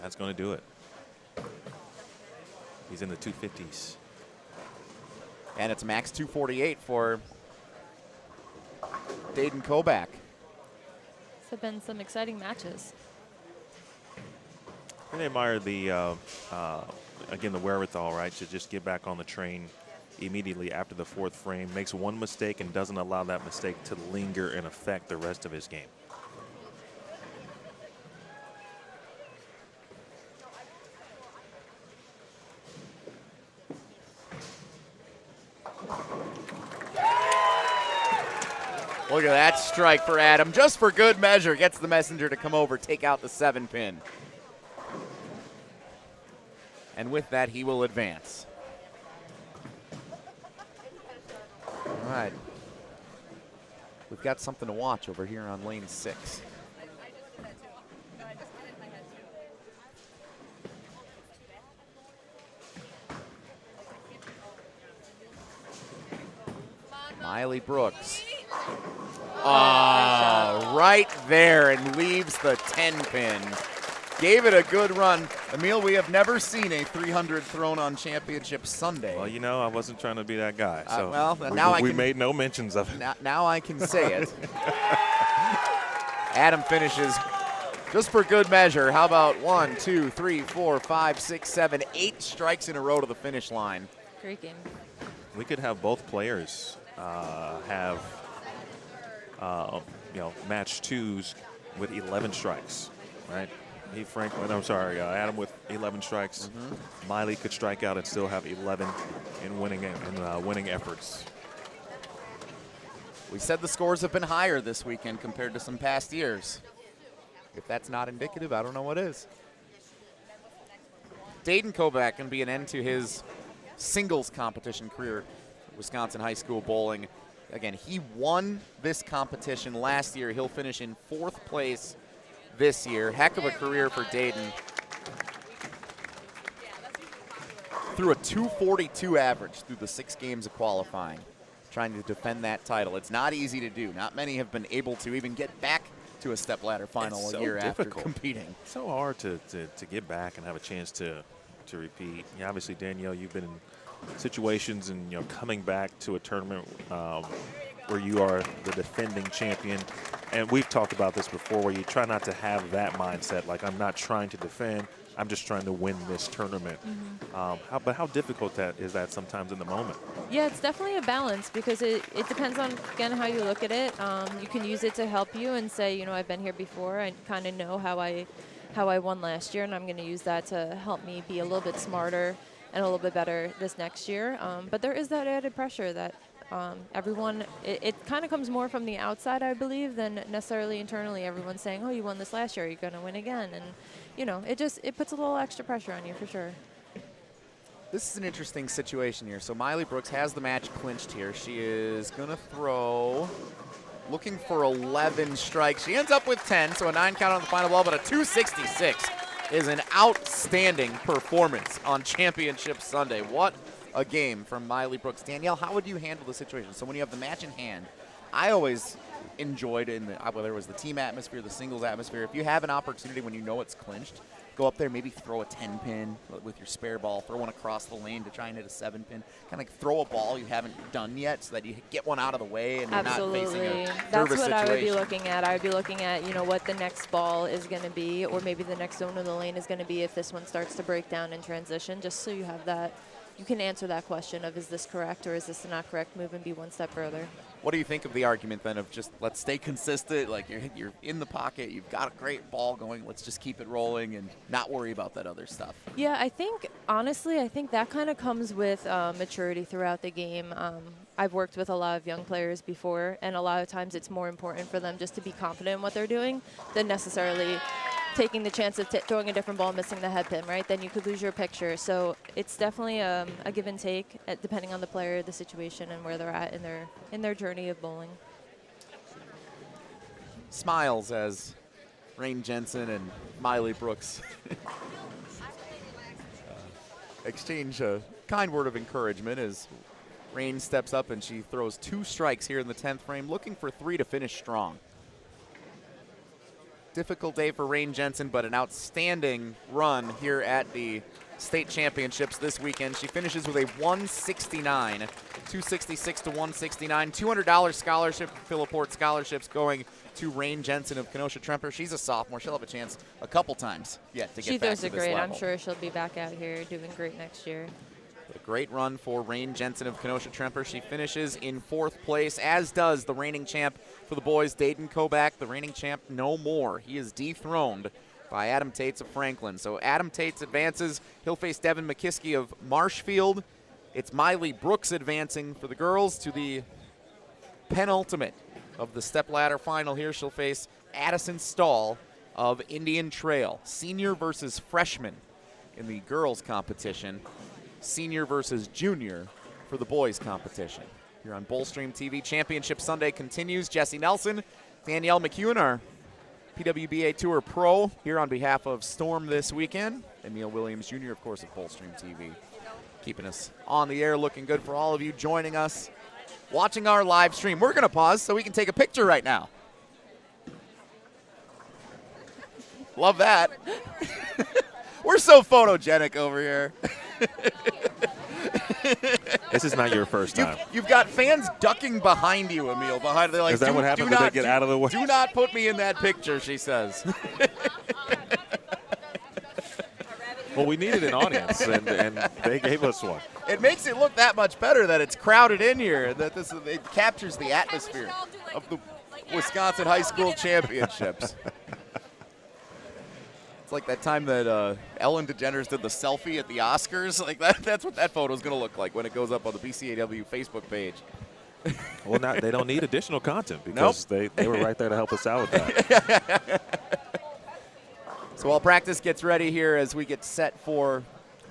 that's going to do it. He's in the 250s. And it's max 248 for Dayden Koback. These have been some exciting matches. I admire the, again, the wherewithal, right, to just get back on the train immediately after the 4th frame, makes one mistake and doesn't allow that mistake to linger and affect the rest of his game. Look at that strike for Adam. Just for good measure, gets the messenger to come over, take out the 7-pin. And with that, he will advance. All right. We've got something to watch over here on lane 6. Miley Brooks. Right there, and leaves the 10-pin. Gave it a good run. Emil, we have never seen a 300 thrown on Championship Sunday. Well, you know, I wasn't trying to be that guy. So we made no mentions of it. Now I can say it. Adam finishes just for good measure. How about 1, 2, 3, 4, 5, 6, 7, 8 strikes in a row to the finish line? Great game. We could have both players have, match 2s with 11 strikes, right? Adam with 11 strikes. Miley could strike out and still have 11 in winning efforts. We said the scores have been higher this weekend compared to some past years. If that's not indicative, I don't know what is. Dayden Koback can be an end to his singles competition career at Wisconsin High School Bowling. Again, he won this competition last year. He'll finish in 4th place this year. Heck of a career for Dayden. Through a 242 average through the 6 games of qualifying, trying to defend that title. It's not easy to do. Not many have been able to even get back to a stepladder final a year after competing. It's so hard to get back and have a chance to repeat. Obviously, Danielle, you've been in situations and coming back to a tournament where you are the defending champion. And we've talked about this before, where you try not to have that mindset, like I'm not trying to defend, I'm just trying to win this tournament. But how difficult is that sometimes in the moment? Yeah, it's definitely a balance because it depends on, again, how you look at it. You can use it to help you and say, I've been here before. I kind of know how I won last year, and I'm going to use that to help me be a little bit smarter and a little bit better this next year. But there is that added pressure that everyone, it kind of comes more from the outside, I believe, than necessarily internally. Everyone's saying, oh, you won this last year, you're going to win again. And, it puts a little extra pressure on you for sure. This is an interesting situation here. So Miley Brooks has the match clinched here. She is going to throw, looking for 11 strikes. She ends up with 10, so a 9 count on the final ball, but a 266 is an outstanding performance on Championship Sunday. What a game from Miley Brooks. Danielle, how would you handle the situation? So when you have the match in hand, I always enjoyed whether it was the team atmosphere, the singles atmosphere, if you have an opportunity when you know it's clinched go up there, maybe throw a 10-pin with your spare ball, throw one across the lane to try and hit a 7-pin. Kind of throw a ball you haven't done yet so that you get one out of the way and you're not facing a nervous That's what situation. I would be looking at. I would be looking at, you know, what the next ball is going to be, or maybe the next zone of the lane is going to be if this one starts to break down in transition, just so you have that. You can answer that question of, is this correct or is this not correct? Move and be one step further. What do you think of the argument then of just let's stay consistent, like you're in the pocket, you've got a great ball going, let's just keep it rolling and not worry about that other stuff? Yeah, I think, honestly, I think that kind of comes with maturity throughout the game. I've worked with a lot of young players before, and a lot of times it's more important for them just to be confident in what they're doing than necessarily taking the chance of throwing a different ball and missing the head pin, right? Then you could lose your picture. So it's definitely a give and take, depending on the player, the situation, and where they're at in their journey of bowling. Smiles as Rayne Jensen and Miley Brooks exchange a kind word of encouragement as Rayne steps up and she throws 2 strikes here in the 10th frame, looking for 3 to finish strong. Difficult day for Rayne Jensen, but an outstanding run here at the state championships this weekend. She finishes with a 169, 266 to 169, $200 scholarship, Philliport scholarships going to Rayne Jensen of Kenosa Tremper. She's a sophomore. She'll have a chance a couple times yet to get back to this level. She throws it great. I'm sure she'll be back out here doing great next year. A great run for Rayne Jensen of Kenosa Tremper. She finishes in 4th place, as does the reigning champ for the boys, Dayden Koback. The reigning champ no more. He is dethroned by Adam Toetz of Franklin. So Adam Toetz advances. He'll face Devin Mckiski of Marshfield. It's Miley Brooks advancing for the girls to the penultimate of the stepladder final here. She'll face Addysen Stahl of Indian Trail. Senior versus freshman in the girls competition. Senior versus junior for the boys competition. Here on BowlStreamTV, Championship Sunday continues. Jesse Nelson, Danielle McEwen, our PWBA Tour Pro, here on behalf of Storm this weekend. And Neil Williams Jr., of course, of BowlStreamTV, keeping us on the air, looking good for all of you joining us, watching our live stream. We're going to pause so we can take a picture right now. Love that. We're so photogenic over here. This is not your first time. You've got fans ducking behind you, Emil. They're like, is that what happened? Did they get out of the way? Do not put me in that picture, she says. Well, we needed an audience, and they gave us one. It makes it look that much better that it's crowded in here, that it captures the atmosphere of the Wisconsin High School Championships. It's like that time that Ellen DeGeneres did the selfie at the Oscars. Like that's what that photo is going to look like when it goes up on the BCAW Facebook page. Well, they don't need additional content because they were right there to help us out with that. So while practice gets ready here as we get set for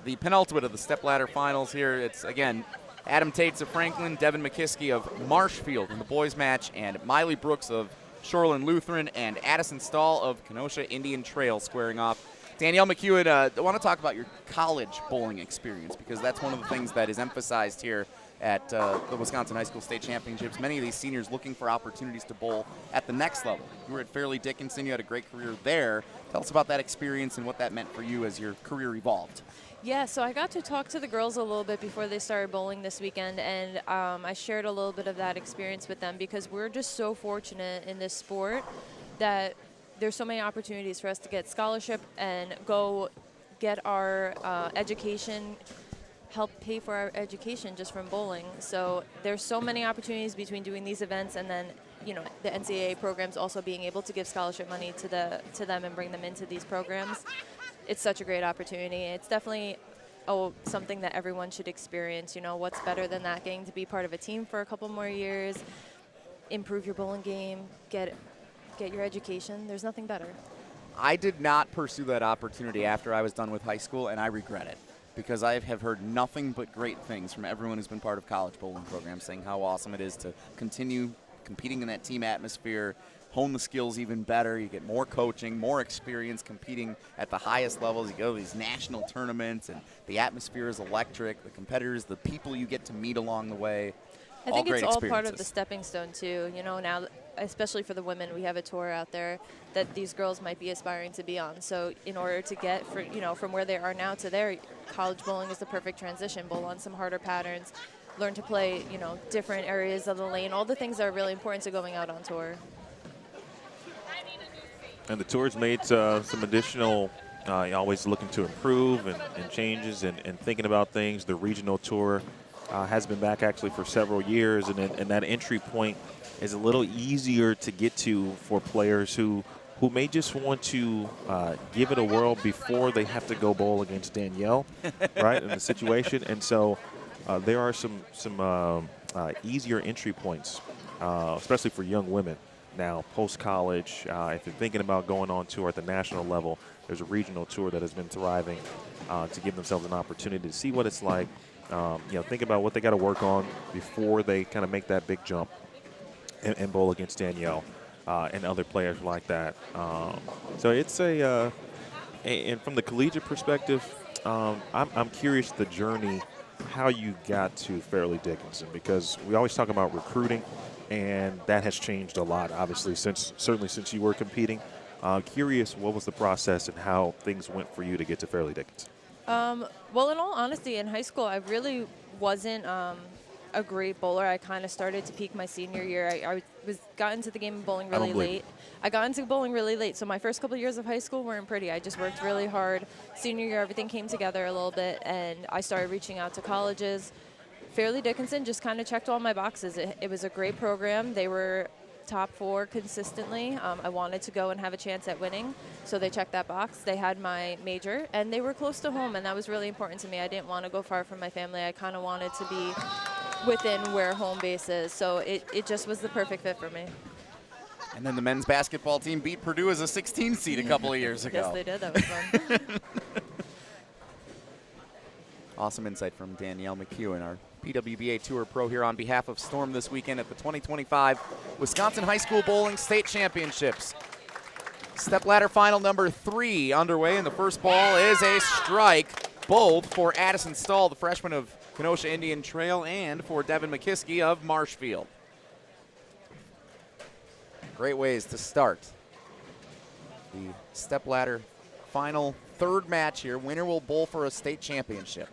the penultimate of the stepladder finals here, it's, again, Adam Toetz of Franklin, Devin Mckiski of Marshfield in the boys match, and Miley Brooks of Shoreland Lutheran, and Addysen Stahl of Kenosha Indian Trail squaring off. Danielle McEwen, I want to talk about your college bowling experience because that's one of the things that is emphasized here at the Wisconsin High School State Championships. Many of these seniors looking for opportunities to bowl at the next level. You were at Fairleigh Dickinson. You had a great career there. Tell us about that experience and what that meant for you as your career evolved. Yeah, so I got to talk to the girls a little bit before they started bowling this weekend, and I shared a little bit of that experience with them because we're just so fortunate in this sport that there's so many opportunities for us to get scholarship and go get our education, help pay for our education just from bowling. So there's so many opportunities between doing these events and then, you know, the NCAA programs also being able to give scholarship money to them and bring them into these programs. It's such a great opportunity. It's definitely something that everyone should experience. You know, what's better than that? Getting to be part of a team for a couple more years, improve your bowling game, get your education. There's nothing better. I did not pursue that opportunity after I was done with high school, and I regret it because I have heard nothing but great things from everyone who's been part of college bowling programs, saying how awesome it is to continue competing in that team atmosphere, hone the skills even better. You get more coaching, more experience competing at the highest levels. You go to these national tournaments, and the atmosphere is electric. The competitors, the people you get to meet along the way. I think great it's all part of experiences. the stepping stone too. You know, now, especially for the women, we have a tour out there that these girls might be aspiring to be on. So in order to get, from where they are now to there, college bowling is the perfect transition. Bowl on some harder patterns, learn to play, different areas of the lane, all the things that are really important to going out on tour. And the tour's made some additional, always looking to improve and changes and thinking about things. The regional tour has been back actually for several years, and that entry point is a little easier to get to for players who may just want to give it a whirl before they have to go bowl against Danielle, right, in the situation. And so there are some easier entry points, especially for young women. Now, post-college, if you're thinking about going on tour at the national level, there's a regional tour that has been thriving to give themselves an opportunity to see what it's like. Think about what they got to work on before they kind of make that big jump and bowl against Danielle and other players like that. So it's and from the collegiate perspective, I'm curious the journey, how you got to Fairleigh Dickinson, because we always talk about recruiting, and that has changed a lot, obviously, certainly since you were competing. Curious, what was the process and how things went for you to get to Fairleigh Dickinson? Well, in all honesty, in high school, I really wasn't a great bowler. I kind of started to peak my senior year. I got into the game of bowling really late. I got into bowling really late, so my first couple of years of high school weren't pretty. I just worked really hard. Senior year, everything came together a little bit, and I started reaching out to colleges. Fairleigh Dickinson just kind of checked all my boxes. It was a great program. They were top 4 consistently. I wanted to go and have a chance at winning, so they checked that box. They had my major, and they were close to home, and that was really important to me. I didn't want to go far from my family. I kind of wanted to be within where home base is, so it just was the perfect fit for me. And then the men's basketball team beat Purdue as a 16 seed a couple of years ago. Yes, they did. That was fun. Awesome insight from Danielle McEwen, our PWBA Tour Pro, here on behalf of Storm this weekend at the 2025 Wisconsin High School Bowling State Championships. Stepladder final number 3 underway, and the first ball is a strike, both for Addysen Stahl, the freshman of Kenosha Indian Trail, and for Devin Mckiski of Marshfield. Great ways to start the stepladder final 3rd match here. Winner will bowl for a state championship.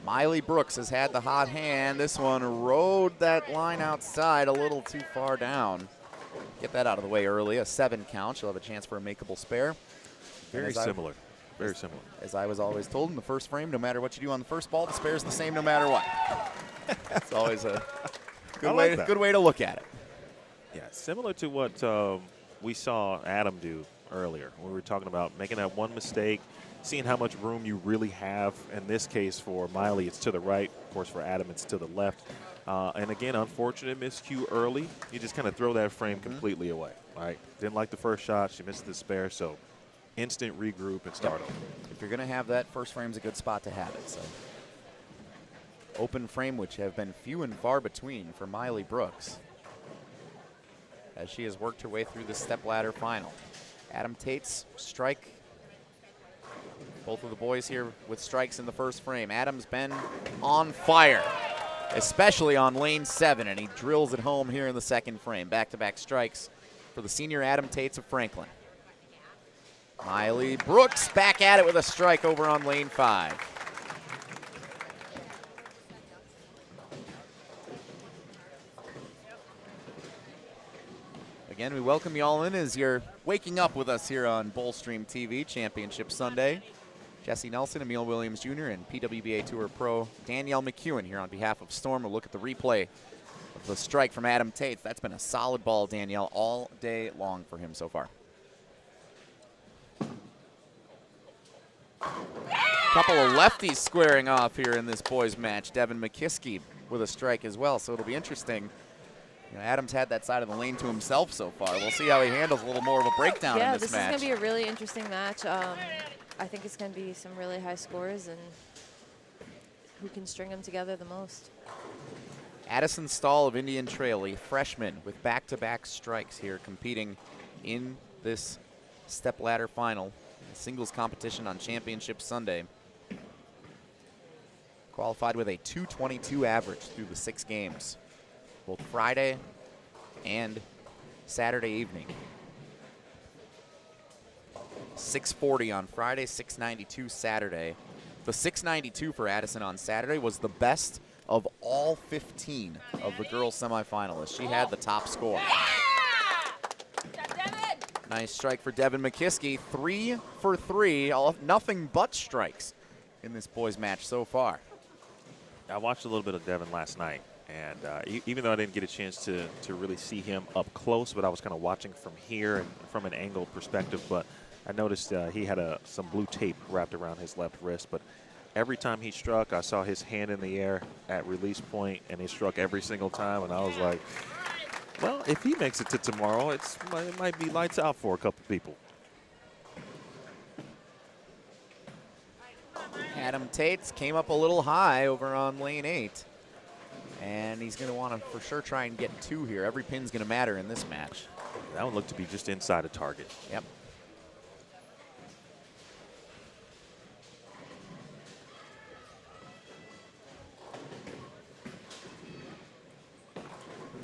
Miley Brooks has had the hot hand. This one rode that line outside a little too far down. Get that out of the way early. A 7 count. She'll have a chance for a makeable spare. Very similar. Very similar. As I was always told in the first frame, no matter what you do on the first ball, the spare's the same no matter what. It's always a good way to look at it. Yeah, similar to what we saw Adam do earlier. We were talking about making that one mistake, seeing how much room you really have. In this case, for Miley, it's to the right. Of course, for Adam, it's to the left. And again, unfortunate miscue early. You just kind of throw that frame completely away. Right? Didn't like the first shot. She missed the spare, so instant regroup and start over. If you're going to have that, first frame's a good spot to have it. So open frame, which have been few and far between for Miley Brooks, as she has worked her way through the stepladder final. Adam Tate's strike. Both of the boys here with strikes in the first frame. Adam's been on fire, especially on lane 7, and he drills it home here in the second frame. Back-to-back strikes for the senior Adam Tates of Franklin. Miley Brooks back at it with a strike over on lane 5. Again, we welcome you all in as you're waking up with us here on BowlStreamTV Championship Sunday. Jesse Nelson, Emil Williams Jr., and PWBA Tour Pro Danielle McEwen here on behalf of Storm. We'll look at the replay of the strike from Adam Tate. That's been a solid ball, Danielle, all day long for him so far. Couple of lefties squaring off here in this boys match. Devin Mckiski with a strike as well, so it'll be interesting. You know, Adam's had that side of the lane to himself so far. We'll see how he handles a little more of a breakdown in this match. Yeah, this is going to be a really interesting match. I think it's going to be some really high scores, and who can string them together the most. Addysen Stahl of Indian Trail, a freshman with back-to-back strikes here, competing in this stepladder final, singles competition on Championship Sunday. Of Qualified with a 222 average through the 6 games, both Friday and Saturday evening. 640 on Friday, 692 Saturday. The 692 for Addysen on Saturday was the best of all 15 of the girls semifinalists. She had the top score. Nice strike for Devin Mckiski. 3 for 3, nothing but strikes in this boys match so far. I watched a little bit of Devin last night, and even though I didn't get a chance to really see him up close, but I was kind of watching from here and from an angled perspective, but I noticed he had some blue tape wrapped around his left wrist, but every time he struck, I saw his hand in the air at release point, and he struck every single time, and I was like, well, if he makes it to tomorrow, it might be lights out for a couple people. Adam Toetz came up a little high over on lane 8. And he's going to want to for sure try and get 2 here. Every pin's going to matter in this match. That one looked to be just inside a target. Yep.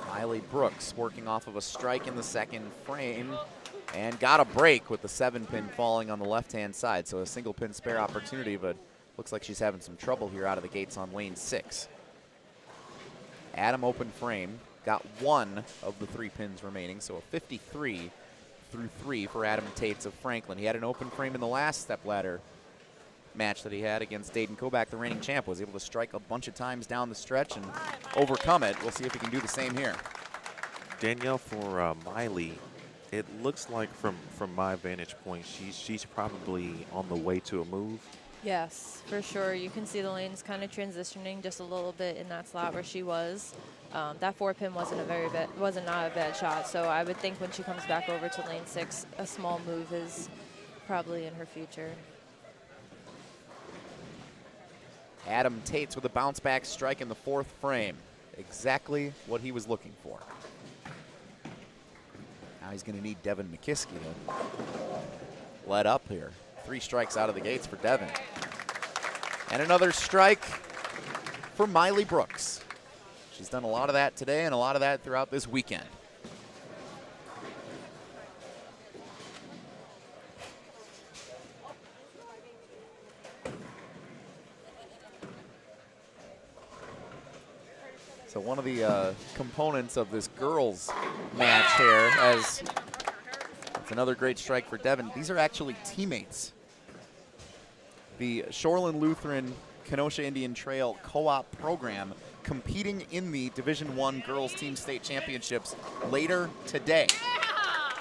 Miley Brooks working off of a strike in the second frame and got a break with the 7-pin falling on the left-hand side. So a single pin spare opportunity, but looks like she's having some trouble here out of the gates on lane 6. Adam open frame, got 1 of the 3 pins remaining, so a 53 through 3 for Adam Toetz of Franklin. He had an open frame in the last stepladder match that he had against Dayden Koback, the reigning champ. Was able to strike a bunch of times down the stretch and overcome it. We'll see if he can do the same here. Danielle, for Miley, it looks like from my vantage point, she's probably on the way to a move. Yes, for sure. You can see the lanes kind of transitioning just a little bit in that slot where she was. That 4-pin wasn't not a bad shot. So I would think when she comes back over to lane 6, a small move is probably in her future. Adam Toetz with a bounce back strike in the 4th frame. Exactly what he was looking for. Now he's going to need Devin Mckiski to let up here. 3 strikes out of the gates for Devin. And another strike for Miley Brooks. She's done a lot of that today and a lot of that throughout this weekend. So one of the components of this girls match here, as it's another great strike for Devin. These are actually teammates. The Shoreland Lutheran Kenosa Indian Trail co-op program competing in the Division I Girls Team State Championships later today.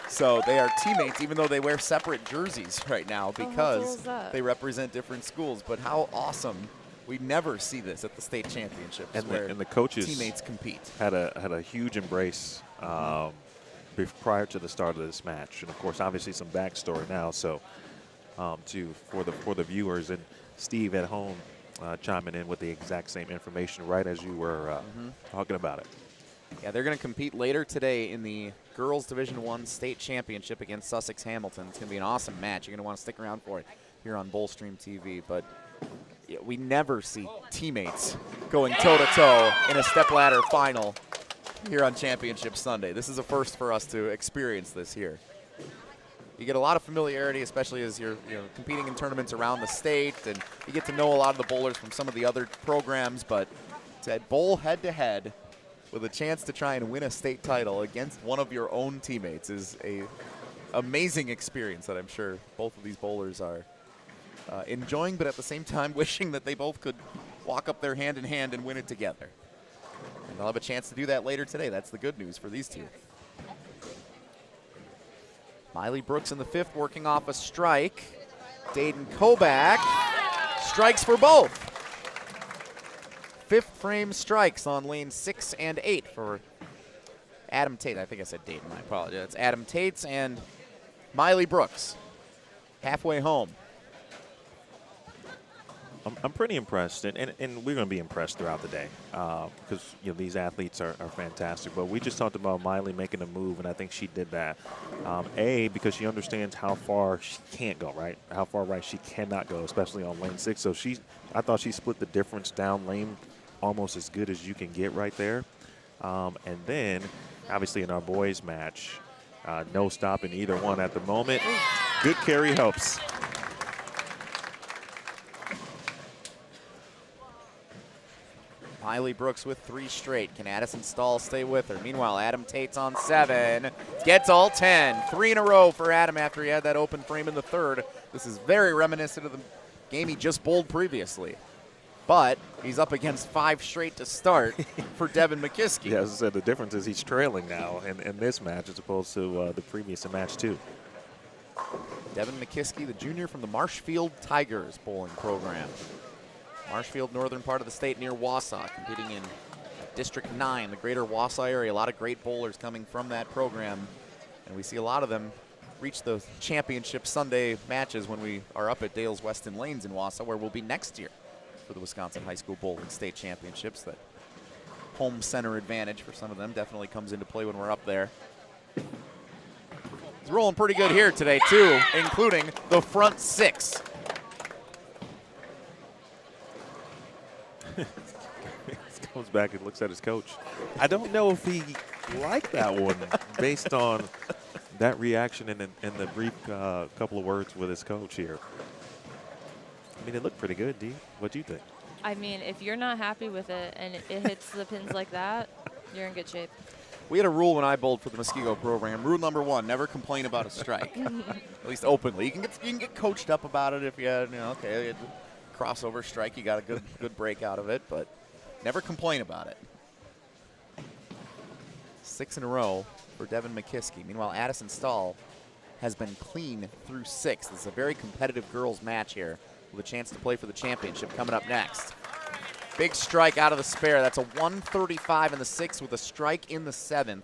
So they are teammates, even though they wear separate jerseys right now because they represent different schools. But how awesome. We never see this at the state championships, and the coaches teammates compete. Had a huge embrace prior to the start of this match, and of course, obviously, some backstory now. So, for the viewers and Steve at home chiming in with the exact same information, right as you were talking about it. Yeah, they're going to compete later today in the girls Division I state championship against Sussex Hamilton. It's going to be an awesome match. You're going to want to stick around for it here on BowlStreamTV, but. Yeah, we never see teammates going toe-to-toe in a stepladder final here on Championship Sunday. This is a first for us to experience this here. You get a lot of familiarity, especially as you're competing in tournaments around the state, and you get to know a lot of the bowlers from some of the other programs, but to bowl head-to-head with a chance to try and win a state title against one of your own teammates is a amazing experience that I'm sure both of these bowlers are enjoying, but at the same time wishing that they both could walk up there hand in hand and win it together. And they'll have a chance to do that later today. That's the good news for these two. Miley Brooks in the 5th working off a strike. Dayden Koback strikes for both. 5th frame strikes on lane 6 and 8 for Adam Toetz. I think I said Dayden, I apologize. It's Adam Toetz and Miley Brooks halfway home. I'm pretty impressed, and we're going to be impressed throughout the day because these athletes are fantastic. But we just talked about Miley making a move, and I think she did that. Because she understands how far she can't go, right? How far right she cannot go, especially on lane 6. So I thought she split the difference down lane almost as good as you can get right there. And then, obviously, in our boys match, no stopping either one at the moment. Good carry helps. Miley Brooks with 3 straight. Can Addysen Stahl stay with her? Meanwhile, Adam Tate's on 7. Gets all 10. 3 in a row for Adam after he had that open frame in the third. This is very reminiscent of the game he just bowled previously. But he's up against 5 straight to start for Devin Mckiski. Yeah, as I said, the difference is he's trailing now in this match as opposed to the previous match, too. Devin Mckiski, the junior from the Marshfield Tigers bowling program. Marshfield, northern part of the state near Wausau, competing in District 9, the greater Wausau area. A lot of great bowlers coming from that program, and we see a lot of them reach the championship Sunday matches when we are up at Dale's Weston Lanes in Wausau, where we'll be next year for the Wisconsin High School Bowling State Championships. That home center advantage for some of them definitely comes into play when we're up there. He's rolling pretty good here today, too, including the front 6. Comes back and looks at his coach. I don't know if he liked that one based on that reaction and the brief couple of words with his coach here. I mean, it looked pretty good, Dee. What do you think? I mean, if you're not happy with it and it hits the pins like that, you're in good shape. We had a rule when I bowled for the Muskego program. Rule number 1: never complain about a strike, at least openly. You can get coached up about it if you had, okay, crossover strike, you got a good break out of it, but never complain about it. 6 in a row for Devin Mckiski. Meanwhile, Addysen Stahl has been clean through 6. This is a very competitive girls match here with a chance to play for the championship coming up next. Big strike out of the spare. That's a 135 in the 6th with a strike in the 7th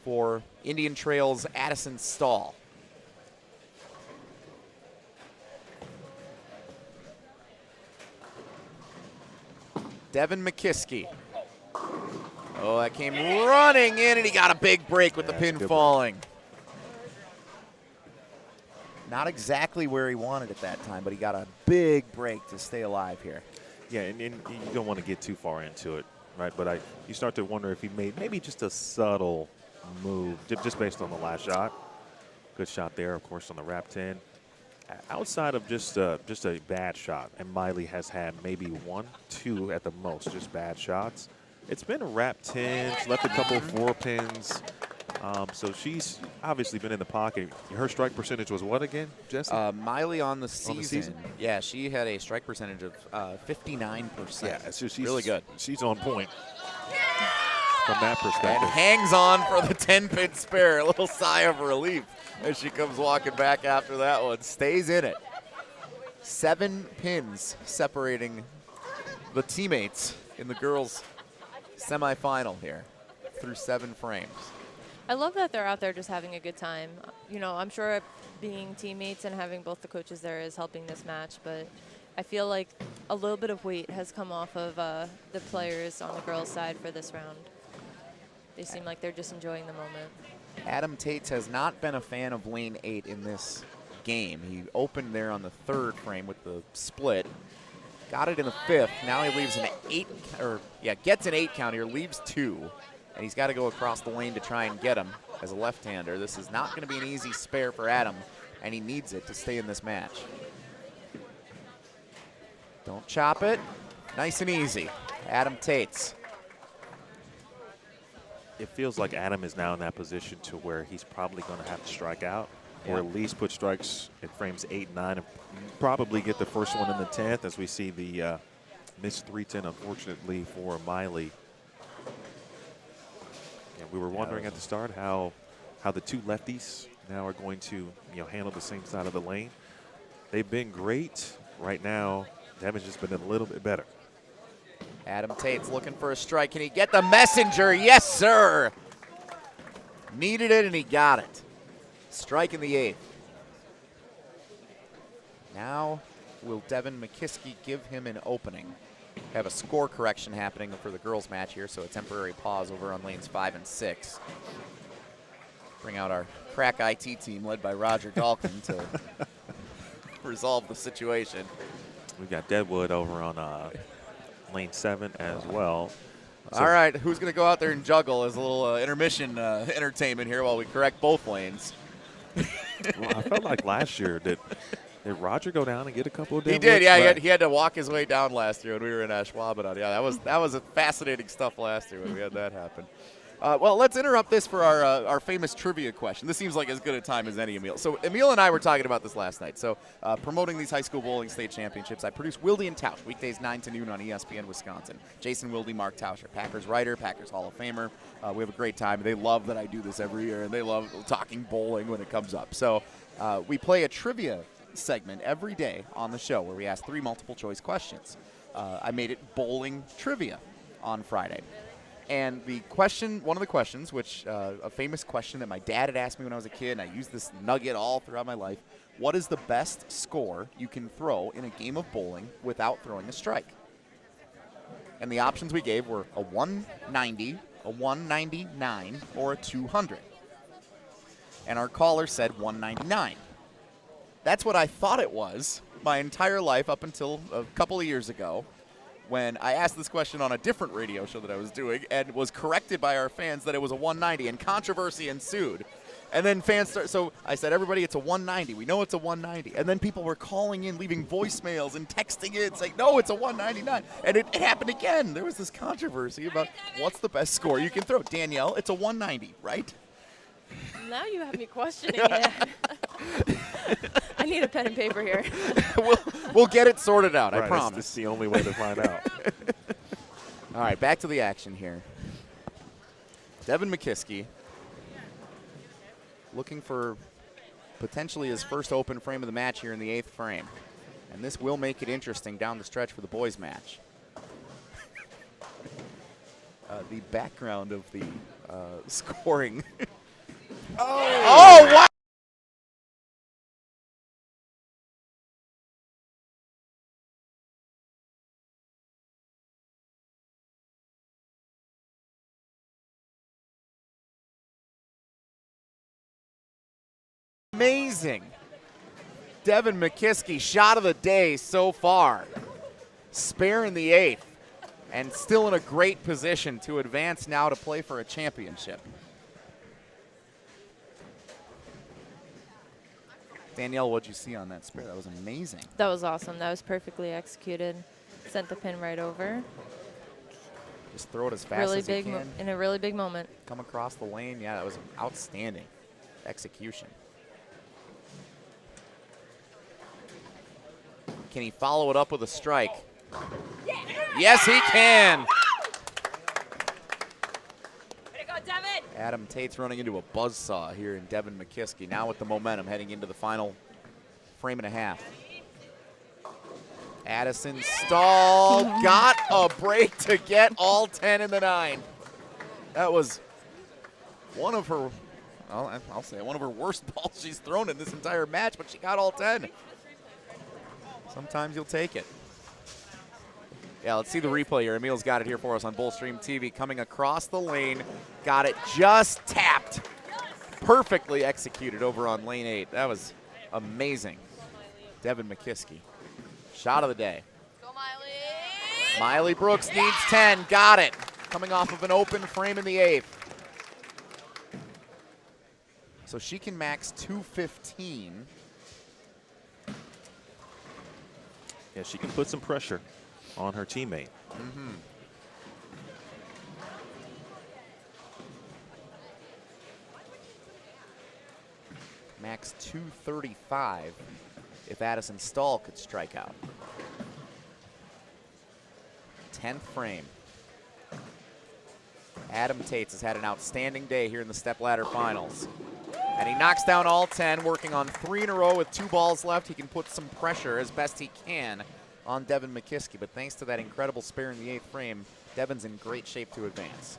for Indian Trail's Addysen Stahl. Devin Mckiski. Oh, that came running in, and he got a big break with the pin falling. Not exactly where he wanted it that time, but he got a big break to stay alive here. Yeah, and you don't want to get too far into it, right? But you start to wonder if he made maybe just a subtle move, just based on the last shot. Good shot there, of course, on the wrap 10. Outside of just a bad shot, and Miley has had maybe 1, 2 at the most, just bad shots. It's been a wrap 10s, left a couple 4 pins. So she's obviously been in the pocket. Her strike percentage was what again, Jesse? Miley on the season. Yeah, she had a strike percentage of 59%. Yeah, so she's really good. She's on point from that perspective. And hangs on for the 10-pin spare. A little sigh of relief as she comes walking back after that one. Stays in it. 7 pins separating the teammates in the girls' semifinal here through 7 frames. I love that they're out there just having a good time. I'm sure being teammates and having both the coaches there is helping this match, but I feel like a little bit of weight has come off of the players on the girls' side for this round. They seem like they're just enjoying the moment. Adam Toetz has not been a fan of lane 8 in this game. He opened there on the 3rd frame with the split. Got it in the 5th. Now he leaves an 8, gets an 8 count here, leaves 2. And he's got to go across the lane to try and get him as a left-hander. This is not going to be an easy spare for Adam, and he needs it to stay in this match. Don't chop it. Nice and easy. Adam Toetz. It feels like Adam is now in that position to where he's probably going to have to strike out, or at least put strikes in frames 8 and 9, and probably get the first one in the 10th, as we see the missed 310, unfortunately, for Miley. And we were wondering at the start how the 2 lefties now are going to handle the same side of the lane. They've been great. Right now, Devin's just been a little bit better. Adam Toetz looking for a strike. Can he get the messenger? Yes, sir. Needed it, and he got it. Strike in the 8th. Now Will Devin Mckiski give him an opening? Have a score correction happening for the girls' match here, so a temporary pause over on lanes 5 and 6. Bring out our crack IT team led by Roger Dalkin to resolve the situation. We've got Deadwood over on lane 7 as well. So all right, who's going to go out there and juggle as a little intermission entertainment here while we correct both lanes? well, I felt like last year, did Roger go down and get a couple of He Deadwoods? did, yeah. Right. He had to walk his way down last year when we were in Ashwaubenon. Yeah, that was a fascinating stuff last year when we had that happen. Well, let's interrupt this for our famous trivia question. This seems like as good a time as any, Emil. So Emil and I were talking about this last night. So promoting these high school bowling state championships, I produce Wildy and Tausch, weekdays 9 to noon on ESPN Wisconsin. Jason Wildy, Mark Tauscher, Packers writer, Packers Hall of Famer. We have a great time. They love that I do this every year, and they love talking bowling when it comes up. So we play a trivia segment every day on the show where we ask 3 multiple choice questions. I made it bowling trivia on Friday. And the question, one of the questions, which a famous question that my dad had asked me when I was a kid, and I used this nugget all throughout my life, what is the best score you can throw in a game of bowling without throwing a strike? And the options we gave were a 190, a 199, or a 200. And our caller said 199. That's what I thought it was my entire life up until a couple of years ago, when I asked this question on a different radio show that I was doing and was corrected by our fans that it was a 190, and controversy ensued. And then fans so I said, everybody, it's a 190. We know it's a 190. And then people were calling in, leaving voicemails and texting in saying, no, it's a 199. And it happened again. There was this controversy about what's the best score you can throw. Danielle, it's a 190, right? Now you have me questioning it. I need a pen and paper here. We'll get it sorted out, Right, I promise. This is the only way to find out. All right, back to the action here. Devin Mckiski looking for potentially his first open frame of the match here in the 8th frame. And this will make it interesting down the stretch for the boys' match. The background of the scoring. Oh, wow! Amazing. Devin Mckiski, shot of the day so far. Spare in the 8th, and still in a great position to advance now to play for a championship. Danielle, what'd you see on that spare? That was amazing. That was awesome. That was perfectly executed. Sent the pin right over. Just throw it as fast Really as you big can. in a really big moment. Come across the lane. Yeah, that was an outstanding execution. Can he follow it up with a strike? Yes, he can. Way to go, Devin! Adam Tate's running into a buzzsaw here in Devin Mckiski, now with the momentum heading into the final frame and a half. Addysen, Stahl, got a break to get all 10 in the 9. That was one of her, I'll say one of her worst balls she's thrown in this entire match, but she got all 10. Sometimes you'll take it. Yeah, let's see the replay here. Emil's got it here for us on BowlStreamTV. Coming across the lane, got it just tapped. Perfectly executed over on lane 8. That was amazing. Devin Mckiski. Shot of the day. Go, Miley! Miley Brooks needs 10. Got it. Coming off of an open frame in the 8th. So she can max 215. Yeah, she can put some pressure on her teammate. Mm-hmm. Max 235 if Addysen Stahl could strike out. 10th frame. Adam Toetz has had an outstanding day here in the stepladder finals. And he knocks down all 10, working on 3 in a row with 2 balls left. He can put some pressure as best he can on Devin Mckiski, but thanks to that incredible spare in the 8th frame, Devin's in great shape to advance.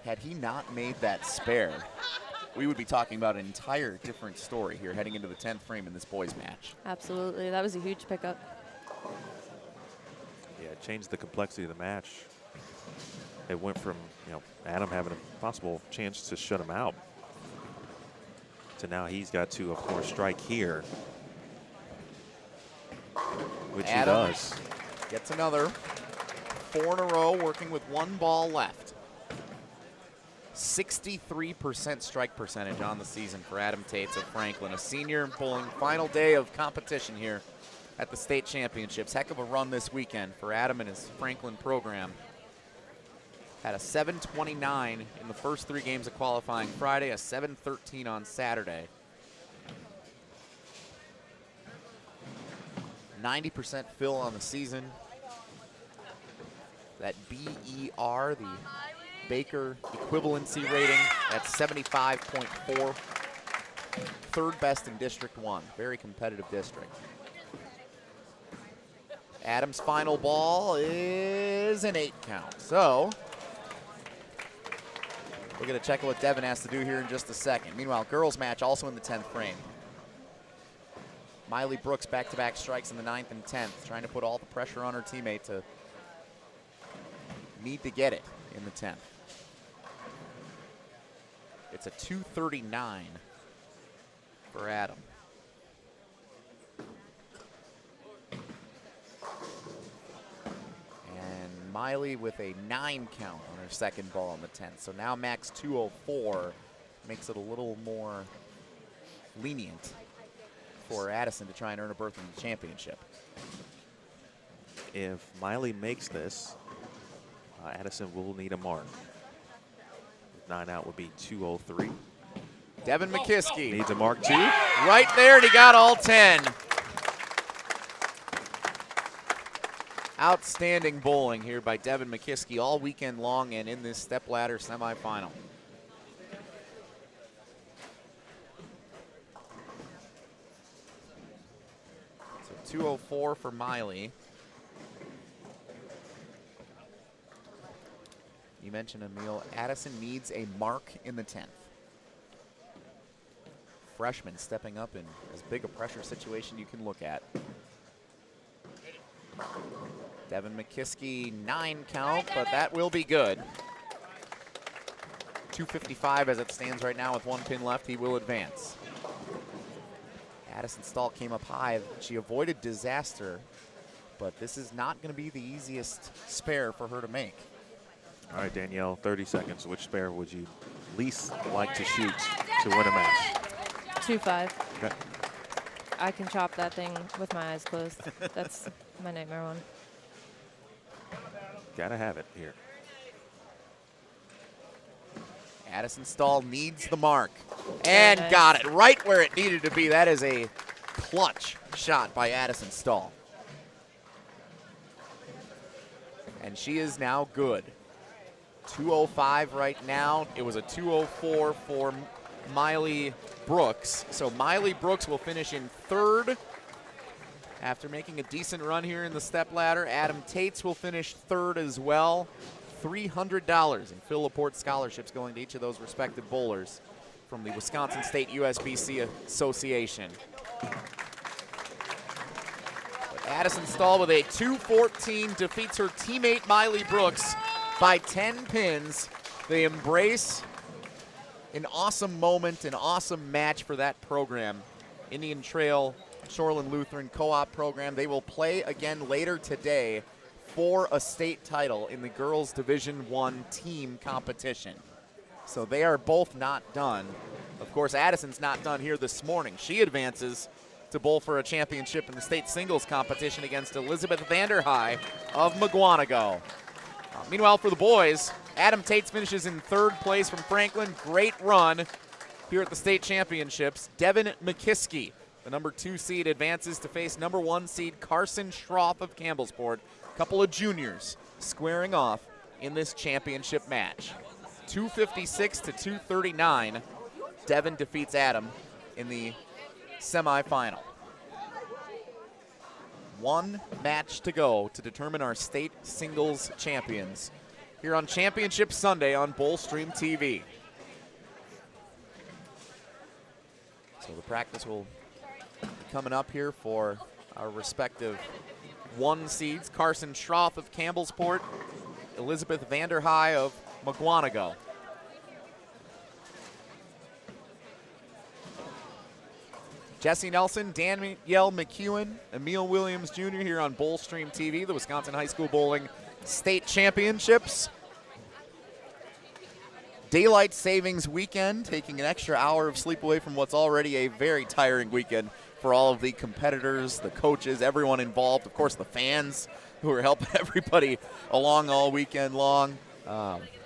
Had he not made that spare, we would be talking about an entire different story here heading into the 10th frame in this boys match. Absolutely. That was a huge pickup. Yeah, it changed the complexity of the match. It went from, you know, Adam having a possible chance to shut him out to now he's got to, of course, strike here, which Adam he does. Gets another 4 in a row, working with 1 ball left. 63% strike percentage on the season for Adam Toetz of Franklin, a senior bowling final day of competition here at the state championships. Heck of a run this weekend for Adam and his Franklin program. Had a 7.29 in the first 3 games of qualifying Friday, a 7.13 on Saturday. 90% fill on the season. That BER, the Baker equivalency rating, that's 75.4. 3rd best in District 1. Very competitive district. Adam's final ball is an 8 count. So we're going to check what Devin has to do here in just a second. Meanwhile, girls match also in the 10th frame. Miley Brooks back-to-back strikes in the 9th and 10th, trying to put all the pressure on her teammate to need to get it in the 10th. It's a 239 for Adam. And Miley with a 9 count on her second ball in the 10th. So now max 204 makes it a little more lenient for Addysen to try and earn a berth in the championship. If Miley makes this, Addysen will need a mark. 9 out would be 203. Devin Mckiski Needs a mark too. right there, and he got all 10. Outstanding bowling here by Devin Mckiski all weekend long and in this stepladder semifinal. So 204 for Miley. You mentioned, Emil, Addysen needs a mark in the 10th. Freshman stepping up in as big a pressure situation you can look at. Devin Mckiski, 9 count, but that will be good. 255 as it stands right now with 1 pin left. He will advance. Addysen Stahl came up high. She avoided disaster, but this is not going to be the easiest spare for her to make. All right, Danielle, 30 seconds. Which spare would you least like to shoot to win a match? 2-5. Okay. I can chop that thing with my eyes closed. That's my nightmare one. Gotta have it here. Addysen Stahl needs the mark and got it right where it needed to be. That is a clutch shot by Addysen Stahl. And she is now good. 205 right now. It was a 204 for Miley Brooks. So Miley Brooks will finish in 3rd after making a decent run here in the stepladder. Adam Toetz will finish 3rd as well. $300 in Phil Laporte scholarships going to each of those respective bowlers from the Wisconsin State USBC Association. But Addysen Stahl with a 214 defeats her teammate Miley Brooks by 10 pins. They embrace an awesome moment, an awesome match for that program. Indian Trail Shoreland Lutheran co-op program. They will play again later today for a state title in the girls Division I team competition. So they are both not done. Of course, Addysen's not done here this morning. She advances to bowl for a championship in the state singles competition against Elizabeth Vanderhei of Mukwonago. Meanwhile, for the boys, Adam Toetz finishes in 3rd place from Franklin. Great run here at the state championships. Devin Mckiski, the number 2 seed, advances to face number 1 seed Carson Scharuth of Cambellsport. A couple of juniors squaring off in this championship match. 256 to 239. Devin defeats Adam in the semifinal. 1 match to go to determine our state singles champions here on Championship Sunday on BowlStreamTV. So the practice will be coming up here for our respective 1 seeds. Carson Scharuth of Cambellsport, Elizabeth Vanderhei of Mukwonago. Jesse Nelson, Danielle McEwen, Emil Williams Jr. here on BowlStreamTV, the Wisconsin High School Bowling State Championships. Daylight savings weekend, taking an extra hour of sleep away from what's already a very tiring weekend for all of the competitors, the coaches, everyone involved, of course the fans who are helping everybody along all weekend long.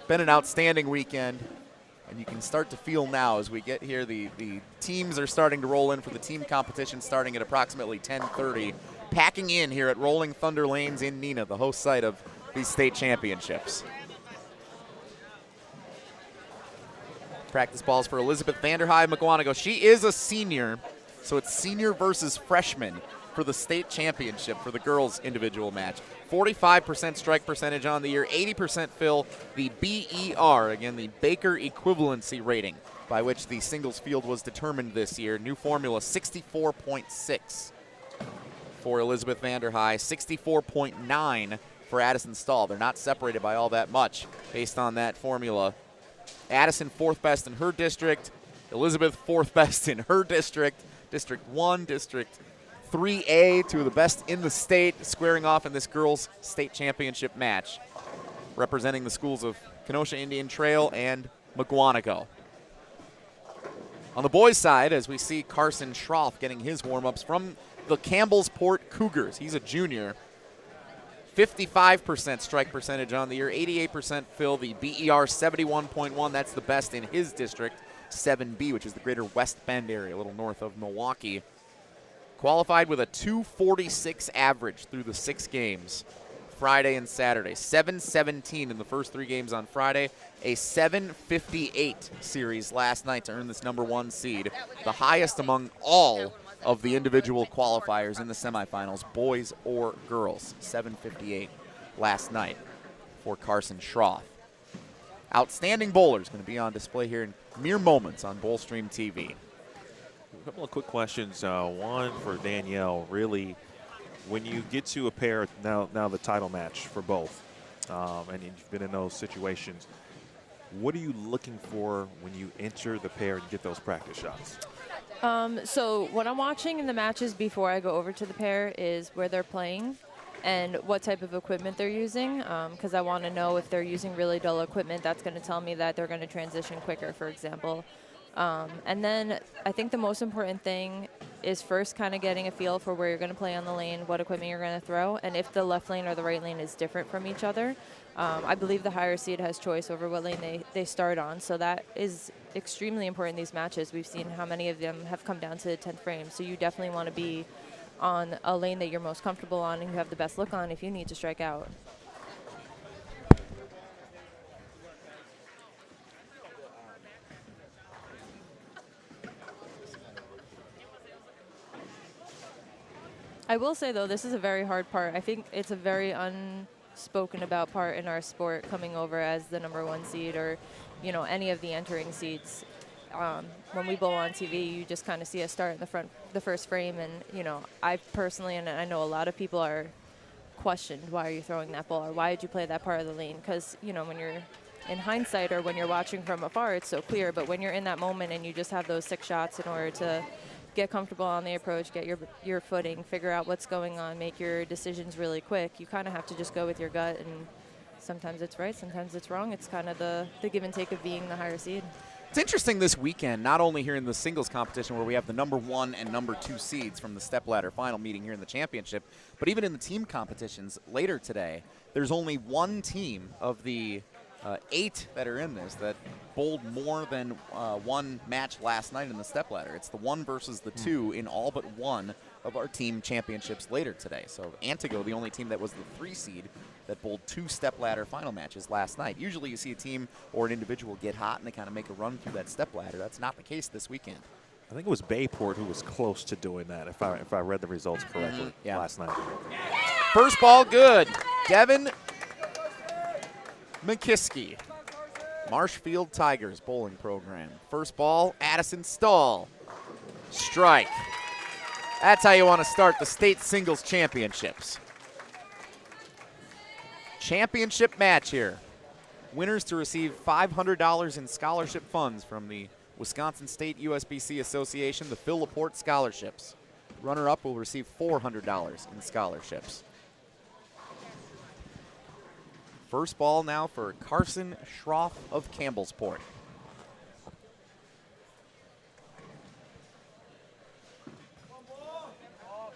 Been an outstanding weekend, and you can start to feel now as we get here, the teams are starting to roll in for the team competition starting at approximately 10:30, packing in here at Rolling Thunder Lanes in Neenah, the host site of these state championships. Practice balls for Elizabeth Vanderhei Mukwonago. She is a senior, so it's senior versus freshman for the state championship for the girls' individual match. 45% strike percentage on the year, 80% fill, the BER, again, the Baker Equivalency Rating, by which the singles field was determined this year. New formula, 64.6 for Elizabeth Vanderhei, 64.9 for Addysen Stahl. They're not separated by all that much based on that formula. Addysen 4th best in her district, Elizabeth 4th best in her district, District 1, District 3A, 2 of the best in the state, squaring off in this girls' state championship match, representing the schools of Kenosha Indian Trail and Mukwonago. On the boys' side, as we see Carson Scharuth getting his warm-ups from the Cambellsport Cougars. He's a junior. 55% strike percentage on the year, 88% fill, the BER 71.1, that's the best in his district, 7B, which is the greater West Bend area, a little north of Milwaukee. Qualified with a 246 average through the 6 games, Friday and Saturday. 717 in the first 3 games on Friday, a 758 series last night to earn this #1 seed, the highest among all of the individual qualifiers in the semifinals, boys or girls. 758 last night for Carson Scharuth. Outstanding bowlers going to be on display here in mere moments on BowlStreamTV. A couple of quick questions. One for Danielle. Really, when you get to a pair, now the title match for both, and you've been in those situations, what are you looking for when you enter the pair and get those practice shots? So what I'm watching in the matches before I go over to the pair is where they're playing and what type of equipment they're using, because I want to know if they're using really dull equipment. That's going to tell me that they're going to transition quicker, for example. And then I think the most important thing is first kind of getting a feel for where you're going to play on the lane, what equipment you're going to throw, and if the left lane or the right lane is different from each other. I believe the higher seed has choice over what lane they start on, so that is extremely important in these matches. We've seen how many of them have come down to the 10th frame, so you definitely want to be on a lane that you're most comfortable on and you have the best look on if you need to strike out. I will say, though, this is a very hard part. I think it's a very unspoken about part in our sport, coming over as the #1 seed or, you know, any of the entering seeds. When we bowl on TV, you just kind of see us start in the first frame, and, you know, I personally, and I know a lot of people are questioned, why are you throwing that ball, or why did you play that part of the lane? Because, you know, when you're in hindsight or when you're watching from afar, it's so clear, but when you're in that moment and you just have those 6 shots in order to get comfortable on the approach, get your footing, figure out what's going on, make your decisions really quick, you kind of have to just go with your gut, and sometimes it's right, sometimes it's wrong. It's kind of the give and take of being the higher seed. It's interesting this weekend, not only here in the singles competition where we have the #1 and #2 seeds from the stepladder final meeting here in the championship, but even in the team competitions later today, there's only one team of the 8 that are in this that bowled more than one match last night in the stepladder. It's the 1 versus the 2 in all but one of our team championships later today. So Antigo, the only team that was the 3 seed that bowled 2 stepladder final matches last night. Usually you see a team or an individual get hot and they kind of make a run through that stepladder. That's not the case this weekend. I think it was Bayport who was close to doing that, if I read the results correctly last night. First ball good. Devin Mckiski, Marshfield Tigers bowling program. First ball, Addysen Stahl. strike. That's how you want to start the state singles championships. Championship match here. Winners to receive $500 in scholarship funds from the Wisconsin State USBC Association, the Phil Laporte Scholarships. Runner-up will receive $400 in scholarships. First ball now for Carson Scharuth of Cambellsport.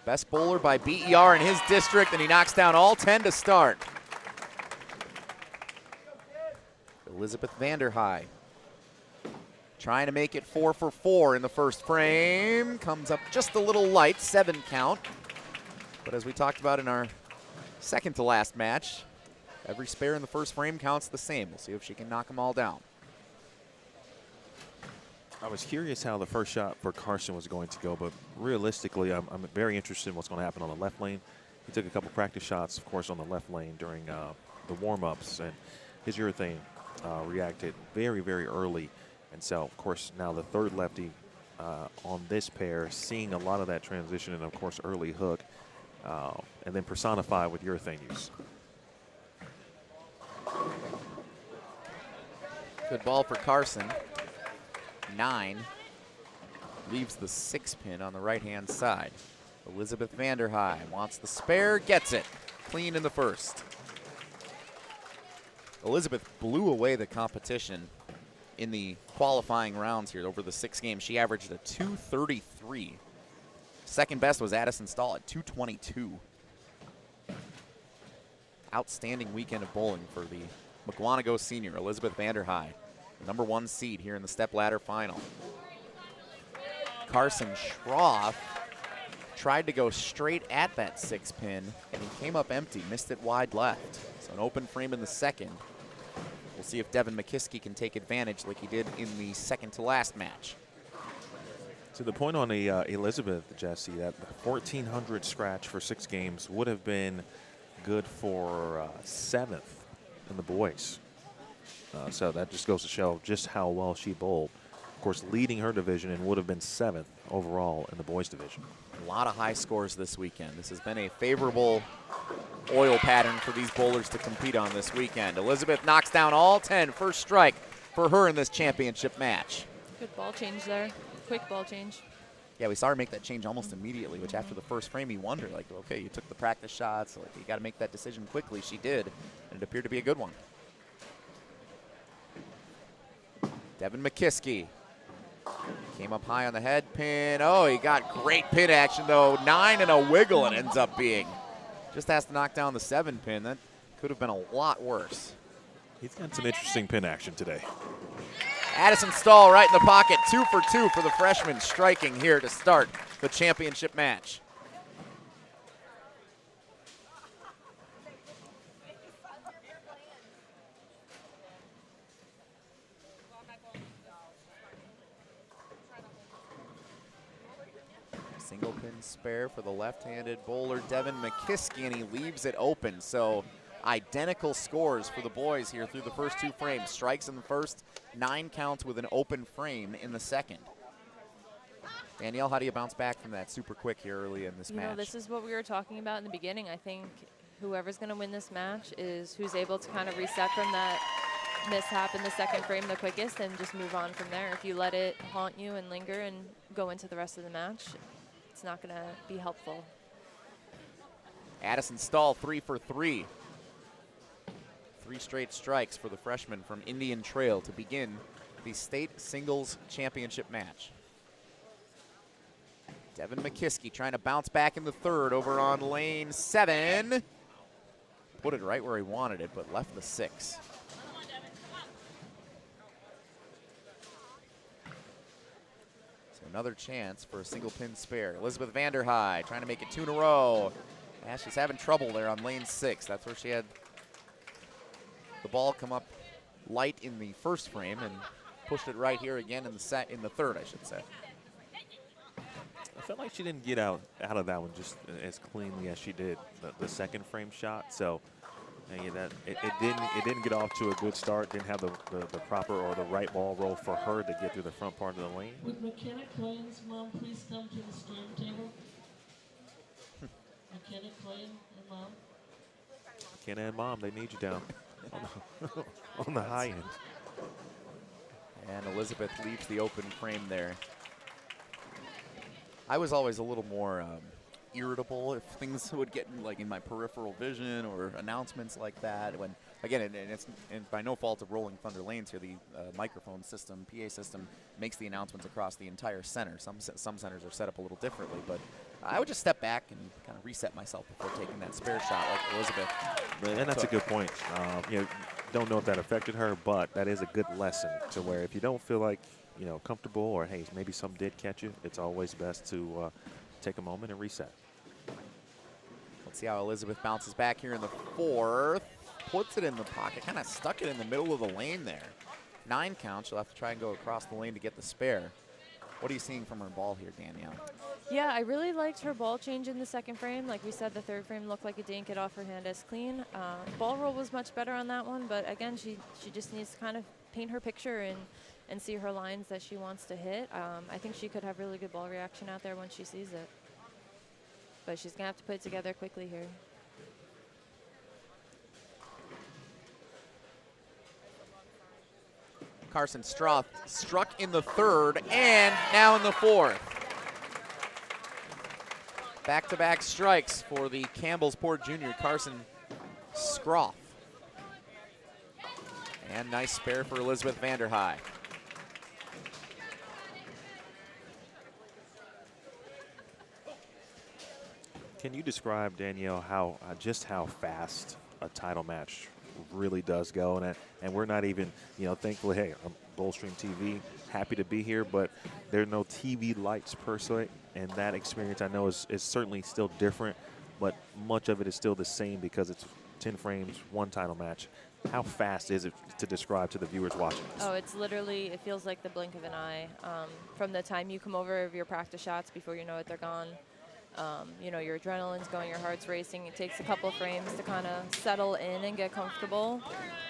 Best bowler by BER in his district, and he knocks down all 10 to start. Elizabeth Vanderhei trying to make it 4 for 4 in the first frame. Comes up just a little light, 7 count. But as we talked about in our second to last match, every spare in the first frame counts the same. We'll see if she can knock them all down. I was curious how the first shot for Carson was going to go, but realistically, I'm very interested in what's going to happen on the left lane. He took a couple practice shots, of course, on the left lane during the warm-ups, and his urethane reacted very, very early. And so, of course, now the third lefty on this pair, seeing a lot of that transition and, of course, early hook, and then personified with urethane use. Good ball for Carson. 9. Leaves the 6 pin on the right-hand side. Elizabeth Vanderhei wants the spare, gets it. Clean in the first. Elizabeth blew away the competition in the qualifying rounds here over the 6 games. She averaged a 233. Second best was Addysen Stahl at 222. Outstanding weekend of bowling for the Mukwonago senior, Elizabeth Vanderhei, the #1 seed here in the stepladder final. Carson Scharuth tried to go straight at that 6 pin, and he came up empty, missed it wide left. So an open frame in the second. We'll see if Devin Mckiski can take advantage like he did in the second to last match. To the point on Elizabeth, Jesse, that 1,400 scratch for 6 games would have been good for 7th in the boys. So that just goes to show just how well she bowled. Of course, leading her division and would have been 7th overall in the boys division. A lot of high scores this weekend. This has been a favorable oil pattern for these bowlers to compete on this weekend. Elizabeth knocks down all 10. First strike for her in this championship match. Good ball change there. Quick ball change. Yeah, we saw her make that change almost immediately, which after the first frame, you wonder, like, okay, you took the practice shots, like, you got to make that decision quickly. She did, and it appeared to be a good one. Devin Mckiski came up high on the head pin. Oh, he got great pin action, though. 9 and a wiggle it ends up being. Just has to knock down the 7 pin. That could have been a lot worse. He's got some interesting pin action today. Addysen Stahl right in the pocket. 2 for 2 for the freshman, striking here to start the championship match. Single pin spare for the left-handed bowler, Devin Mckiski, and he leaves it open. So identical scores for the boys here through the first 2 frames. Strikes in the first, 9 counts with an open frame in the second. Danielle, how do you bounce back from that super quick here early in this match? You know, this is what we were talking about in the beginning. I think whoever's going to win this match is who's able to kind of reset from that mishap in the second frame the quickest and just move on from there. If you let it haunt you and linger and go into the rest of the match, it's not going to be helpful. Addysen Stahl 3 for 3. 3 straight strikes for the freshman from Indian Trail to begin the state singles championship match. Devin Mckiski trying to bounce back in the third over on lane 7. Put it right where he wanted it, but left the 6. Another chance for a single pin spare. Elizabeth Vanderhei trying to make it 2 in a row. Yeah, she's having trouble there on lane 6. That's where she had the ball come up light in the first frame and pushed it right here again in the third, I should say. I felt like she didn't get out of that one just as cleanly as she did the second frame shot. So And it didn't get off to a good start. Didn't have the proper or the right ball roll for her to get through the front part of the lane. Would McKenna Clayton's mom please come to the stream table? McKenna Clayton and mom. McKenna and mom, they need you down on the high end. And Elizabeth leaves the open frame there. I was always a little more irritable if things would get in my peripheral vision or announcements like that. When again, and it's by no fault of Rolling Thunder Lanes here, the microphone system, PA system, makes the announcements across the entire center. Some centers are set up a little differently, but I would just step back and kind of reset myself before taking that spare shot like Elizabeth. And that's a good point. Don't know if that affected her, but that is a good lesson to where if you don't feel like comfortable or hey, maybe some did catch you, it's always best to take a moment and reset. Let's see how Elizabeth bounces back here in the fourth. Puts it in the pocket, kind of stuck it in the middle of the lane there. 9 count, she'll have to try and go across the lane to get the spare. What are you seeing from her ball here, Danielle? Yeah, I really liked her ball change in the second frame. Like we said, the third frame looked like it didn't get off her hand as clean. Ball roll was much better on that one, but again, she just needs to kind of paint her picture and see her lines that she wants to hit. I think she could have really good ball reaction out there once she sees it. But she's going to have to put it together quickly here. Carson Scharuth struck in the third and now in the fourth. Back-to-back strikes for the Cambellsport junior, Carson Scharuth. And nice spare for Elizabeth Vanderhei. Can you describe, Danielle, how just how fast a title match really does go? And we're not even, thankfully, hey, I'm BowlStreamTV, happy to be here, but there are no TV lights per se, and that experience I know is certainly still different, but much of it is still the same because it's 10 frames, one title match. How fast is it to describe to the viewers watching this? Oh, it's literally, it feels like the blink of an eye. From the time you come over of your practice shots, before you know it, they're gone. Your adrenaline's going, your heart's racing. It takes a couple of frames to kind of settle in and get comfortable.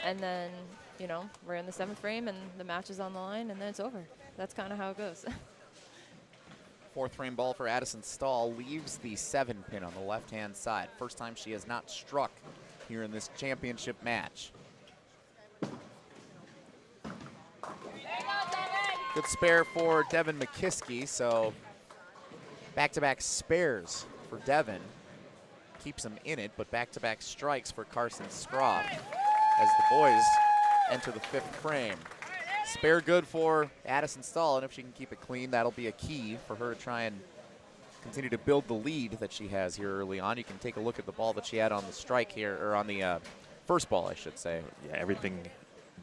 And then, we're in the 7th frame and the match is on the line and then it's over. That's kind of how it goes. 4th frame ball for Addysen Stahl leaves the 7-pin on the left-hand side. First time she has not struck here in this championship match. Good spare for Devin Mckiski, so back-to-back spares for Devin. Keeps him in it, but back-to-back strikes for Carson Scharuth as the boys enter the 5th frame. Spare good for Addysen Stahl, and if she can keep it clean, that'll be a key for her to try and continue to build the lead that she has here early on. You can take a look at the ball that she had on the strike here, or on the first ball, I should say. Yeah, everything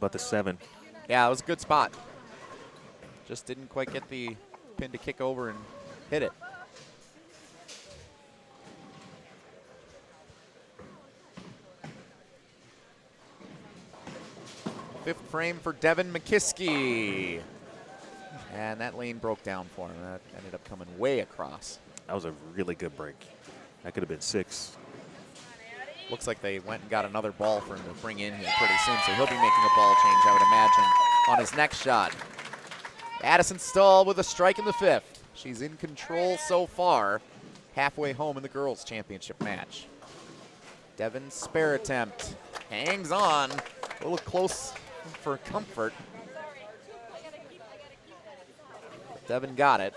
but the 7. Yeah, it was a good spot. Just didn't quite get the pin to kick over and hit it. Fifth frame for Devin Mckiski. And that lane broke down for him. That ended up coming way across. That was a really good break. That could have been 6. Looks like they went and got another ball for him to bring in here pretty soon, so he'll be making a ball change, I would imagine, on his next shot. Addysen Stahl with a strike in the 5th. She's in control so far, halfway home in the girls' championship match. Devin's spare attempt hangs on, a little close for comfort. Devin got it.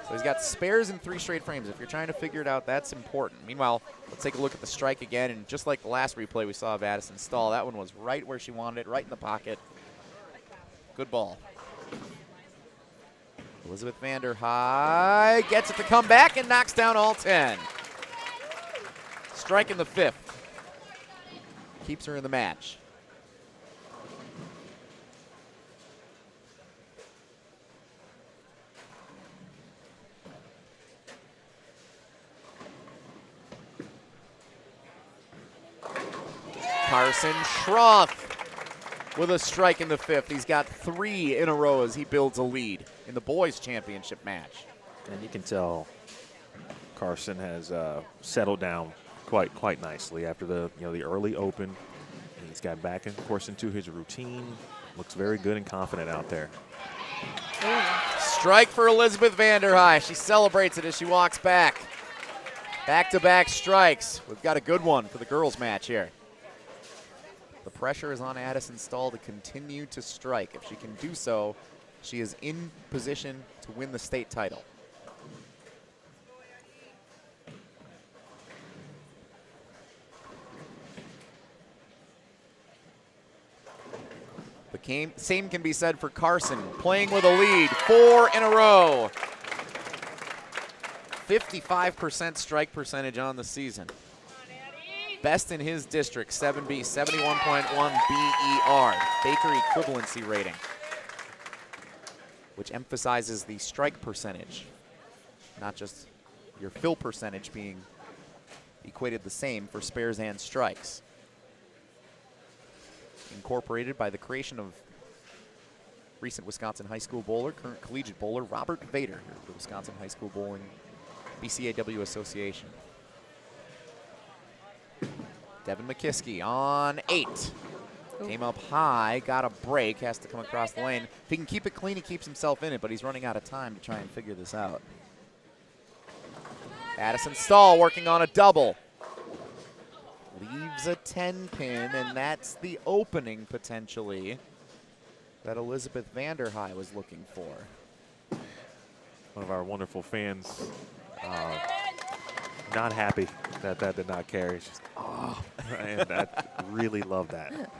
So he's got spares in 3 straight frames. If you're trying to figure it out, that's important. Meanwhile, let's take a look at the strike again. And just like the last replay we saw of Addysen Stahl, that one was right where she wanted it, right in the pocket. Good ball. Elizabeth Vanderhei gets it to come back and knocks down all 10. Strike in the 5th. Keeps her in the match. Carson Scharuth with a strike in the 5th. He's got 3 in a row as he builds a lead in the boys' championship match. And you can tell Carson has settled down quite nicely after the the early open. He's got back, of course, into his routine. Looks very good and confident out there. Strike for Elizabeth Vanderhei. She celebrates it as she walks back. Back-to-back strikes. We've got a good one for the girls' match here. The pressure is on Addysen Stahl to continue to strike. If she can do so, she is in position to win the state title. The same can be said for Carson, playing with a lead, 4 in a row. 55% strike percentage on the season. Best in his district, 7B, 71.1 BER, Baker equivalency rating, which emphasizes the strike percentage, not just your fill percentage being equated the same for spares and strikes. Incorporated by the creation of recent Wisconsin high school bowler, current collegiate bowler, Robert Vader, the Wisconsin High School Bowling BCAW Association. Devin Mckiski on 8. Came up high, got a break, has to come across the lane. If he can keep it clean, he keeps himself in it, but he's running out of time to try and figure this out. Addysen Stahl working on a double. Leaves a 10-pin, and that's the opening, potentially, that Elizabeth Vanderhei was looking for. One of our wonderful fans, not happy that did not carry. Just, and I really love that.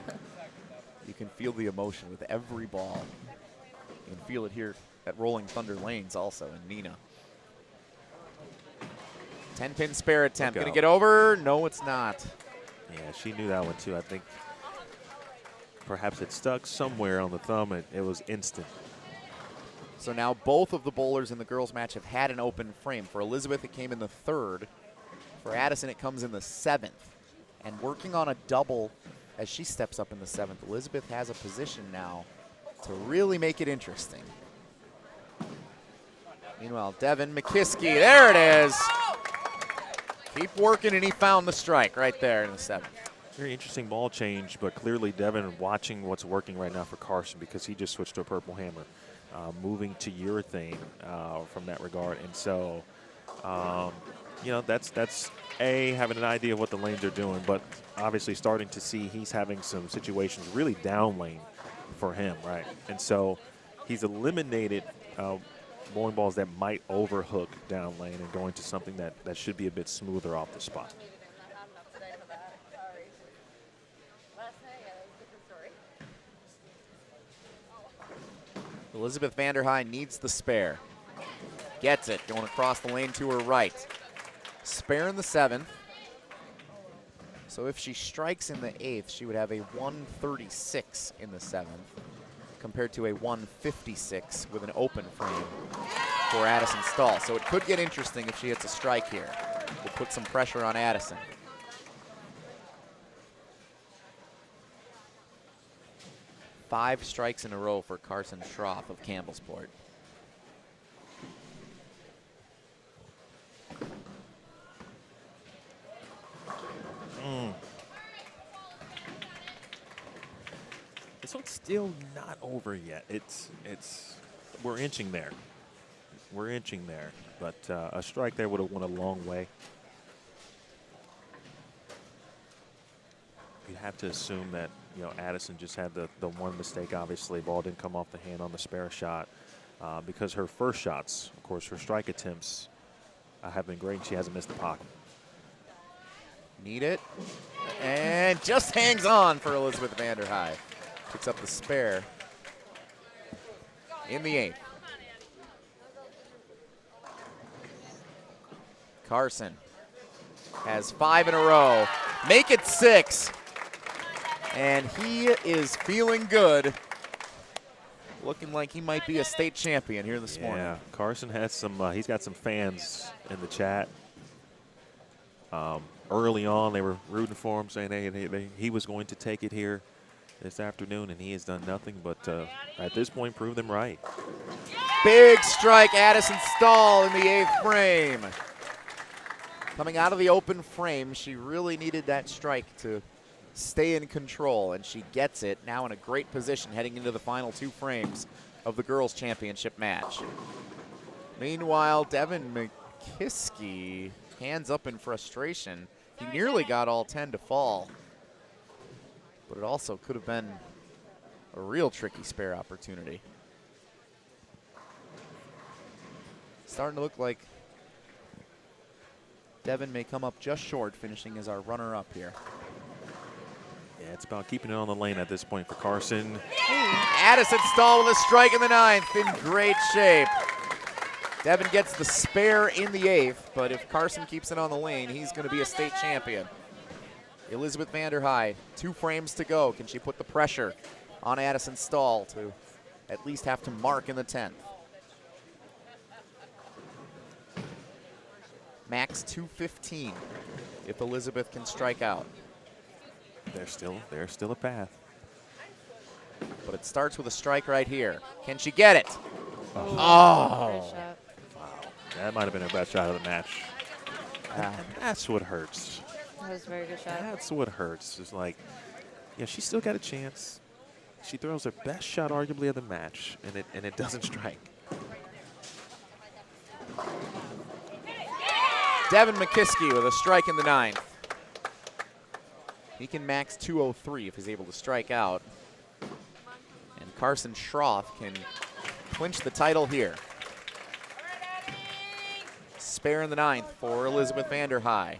You can feel the emotion with every ball. You can feel it here at Rolling Thunder Lanes also in Neenah. 10-pin spare attempt. Going to get over? No, it's not. Yeah, she knew that one too. I think perhaps it stuck somewhere on the thumb, and it was instant. So now both of the bowlers in the girls' match have had an open frame. For Elizabeth, it came in the 3rd. For Addysen, it comes in the 7th. And working on a double as she steps up in the 7th, Elizabeth has a position now to really make it interesting. Meanwhile, Devin Mckiski, there it is. Keep working, and he found the strike right there in the 7th. Very interesting ball change, but clearly Devin watching what's working right now for Carson, because he just switched to a purple hammer, moving to urethane from that regard. And so, that's having an idea of what the lanes are doing, but obviously starting to see he's having some situations really down lane for him, right? And so he's eliminated bowling balls that might overhook down lane and going to something that should be a bit smoother off the spot. Elizabeth Vanderhei needs the spare. Gets it, going across the lane to her right. Spare in the 7th. So if she strikes in the 8th, she would have a 136 in the 7th, compared to a 156 with an open frame for Addysen Stahl. So it could get interesting if she hits a strike here. We'll put some pressure on Addysen. Five strikes in a row for Carson Scharuth of Cambellsport. This one's still not over yet. We're inching there. We're inching there, but a strike there would have went a long way. You'd have to assume that Addysen just had the one mistake. Obviously, ball didn't come off the hand on the spare shot because her first shots, of course, her strike attempts have been great. She hasn't missed the pocket. Need it, and just hangs on for Elizabeth Vanderhei. Picks up the spare in the 8th. Carson has 5 in a row. Make it 6. And he is feeling good. Looking like he might be a state champion here this morning. Yeah, Carson has some, he's got some fans in the chat. Early on, they were rooting for him, saying he was going to take it here this afternoon, and he has done nothing but, at this point, prove them right. Big strike, Addysen Stahl in the 8th frame. Coming out of the open frame, she really needed that strike to stay in control, and she gets it. Now in a great position heading into the final 2 frames of the girls' championship match. Meanwhile, Devin Mckiski, hands up in frustration. He nearly got all 10 to fall, but it also could have been a real tricky spare opportunity. Starting to look like Devin may come up just short, finishing as our runner-up here. Yeah, it's about keeping it on the lane at this point for Carson. Addysen Stahl with a strike in the 9th, in great shape. Devin gets the spare in the 8th, but if Carson keeps it on the lane, he's going to be a state champion. Elizabeth Vanderhei, 2 frames to go. Can she put the pressure on Addysen Stahl to at least have to mark in the 10th? Max 215 if Elizabeth can strike out. There's still a path. But it starts with a strike right here. Can she get it? Great Oh. shot. Wow, that might have been her best shot of the match. And that's what hurts. That was a very good shot. That's what hurts. It's like, yeah, she's still got a chance. She throws her best shot arguably of the match, and it doesn't strike. Devin Mckiski with a strike in the 9th. He can max 203 if he's able to strike out. And Carson Scharuth can clinch the title here. Spare in the 9th for Elizabeth Vanderhei.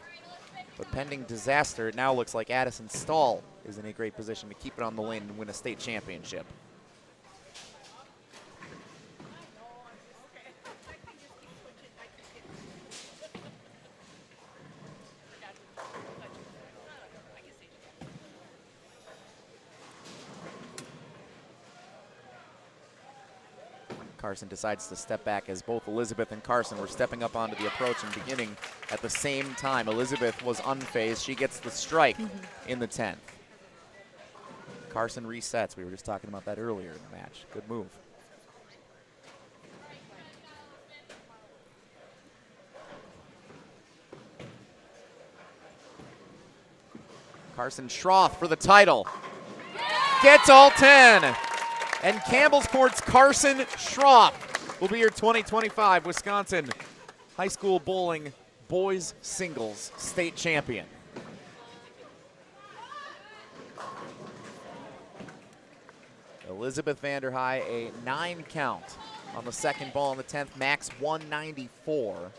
But pending disaster, it now looks like Addysen Stahl is in a great position to keep it on the lane and win a state championship. Carson decides to step back as both Elizabeth and Carson were stepping up onto the approach and beginning at the same time. Elizabeth was unfazed. She gets the strike in the 10th. Carson resets. We were just talking about that earlier in the match. Good move. Carson Scharuth for the title. Gets all 10. And Cambellsport's Carson Scharuth will be your 2025 Wisconsin High School Bowling Boys Singles State Champion. Elizabeth Vanderhei, a 9 count on the second ball in the 10th, max 194.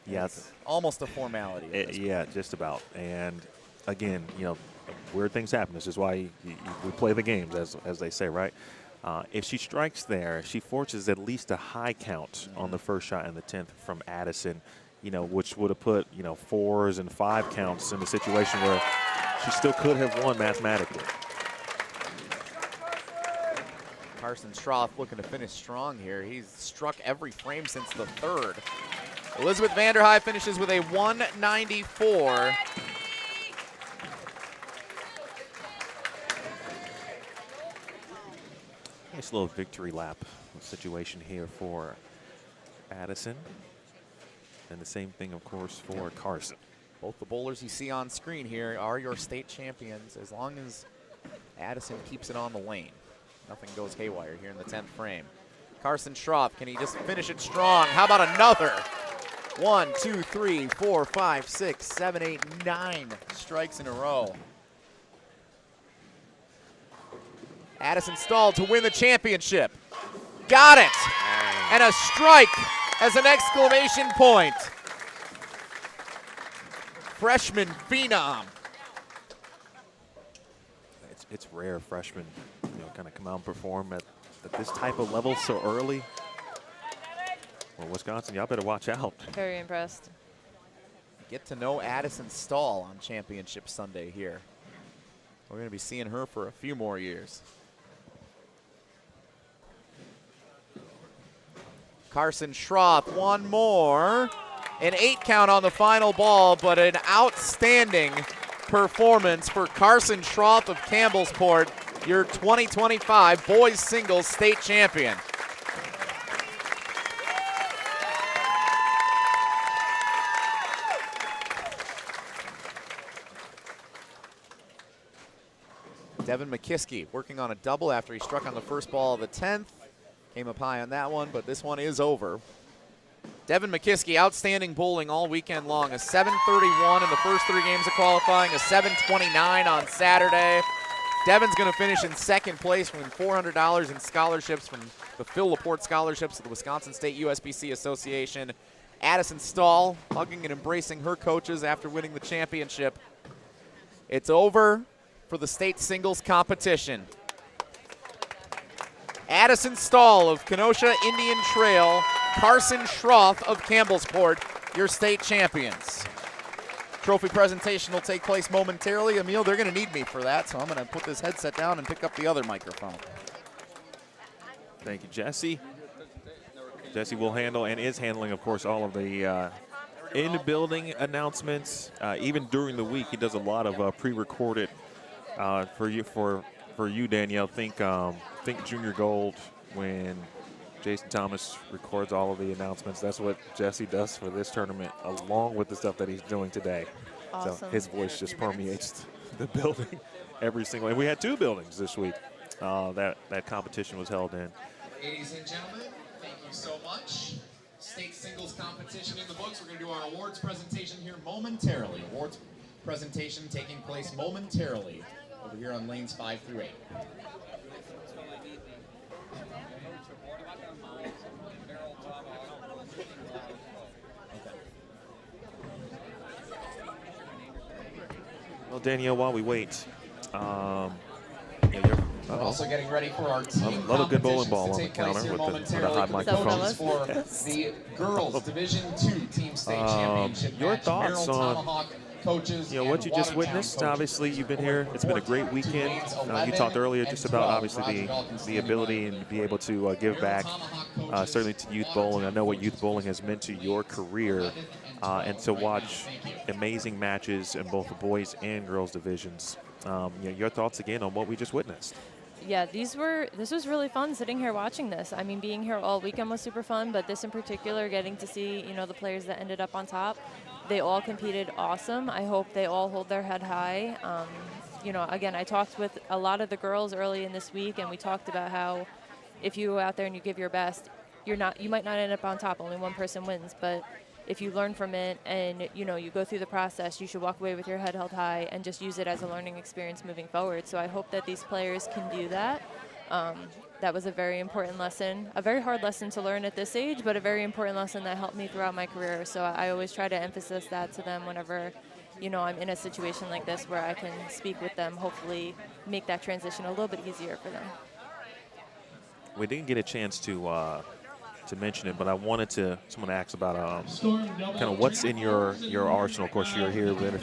Yeah, it's almost a formality. Yeah, just about. And again, you know, weird things happen. This is why we play the games, as they say, right? If she strikes there, she forces at least a high count on the first shot in the 10th from Addysen, you know, which would have put, you know, 4s and 5 counts in a situation where she still could have won mathematically. Carson Scharuth looking to finish strong here. He's struck every frame since the 3rd. Elizabeth Vanderhei finishes with a 194. Nice little victory lap situation here for Addysen. And the same thing, of course, for Carson. Both the bowlers you see on screen here are your state champions as long as Addysen keeps it on the lane. Nothing goes haywire here in the 10th frame. Carson Scharuth, can he just finish it strong? How about another? 1, 2, 3, 4, 5, 6, 7, 8, 9 strikes in a row. Addysen Stahl to win the championship. Got it! And a strike as an exclamation point. Freshman phenom. It's rare freshmen, you know, kind of come out and perform at this type of level so early. Well, Wisconsin, y'all better watch out. Very impressed. Get to know Addysen Stahl on Championship Sunday here. We're going to be seeing her for a few more years. Carson Scharuth, one more. An 8 count on the final ball, but an outstanding performance for Carson Scharuth of Cambellsport, your 2025 boys singles state champion. Devin Mckiski working on a double after he struck on the first ball of the 10th. Came up high on that one, but this one is over. Devin Mckiski, outstanding bowling all weekend long. A 731 in the first 3 games of qualifying, a 729 on Saturday. Devin's going to finish in second place, winning $400 in scholarships from the Phil Laporte Scholarships of the Wisconsin State USBC Association. Addysen Stahl hugging and embracing her coaches after winning the championship. It's over for the state singles competition. Addysen Stahl of Kenosa Indian Trail, Carson Scharuth of Cambellsport, your state champions. Trophy presentation will take place momentarily. Emil, they're going to need me for that, so I'm going to put this headset down and pick up the other microphone. Thank you, Jesse. Jesse will handle and is handling, of course, all of the in-building announcements. Even during the week, he does a lot of pre-recorded for you, Danielle. Think Junior Gold when Jason Thomas records all of the announcements. That's what Jesse does for this tournament, along with the stuff that he's doing today. Awesome. So his voice just permeates the building every single. And we had 2 buildings this week that competition was held in. Ladies and gentlemen, thank you so much. State singles competition in the books. We're going to do our awards presentation here momentarily. Awards presentation taking place momentarily over here on lanes 5 through 8. Well, Danielle, while we wait, we're also getting ready for our team another good bowling competitions ball to on the take place counter here with the hot momentarily. microphone. For the girls Division II Team State Championship Your match. thoughts Merrill on Tomahawk coaches what you just Watertown witnessed? coaches. Obviously, you've been here. It's been a great weekend. You talked earlier just about obviously the ability and be able to give back, certainly to youth bowling. I know what youth bowling has meant to your career, and to watch amazing matches in both the boys and girls divisions. Your thoughts again on what we just witnessed? Yeah, this was really fun sitting here watching this. I mean, being here all weekend was super fun, but this in particular, getting to see, the players that ended up on top, they all competed awesome. I hope they all hold their head high. Again, I talked with a lot of the girls early in this week, and we talked about how if you go out there and you give your best, you might not end up on top, only one person wins, but if you learn from it and you go through the process, you should walk away with your head held high and just use it as a learning experience moving forward. So I hope that these players can do that. That was a very important lesson, a very hard lesson to learn at this age, but a very important lesson that helped me throughout my career. So I always try to emphasize that to them whenever I'm in a situation like this where I can speak with them, hopefully make that transition a little bit easier for them. We didn't get a chance to mention it, but I wanted to. Someone asked about kind of what's in your arsenal. Of course, you're here with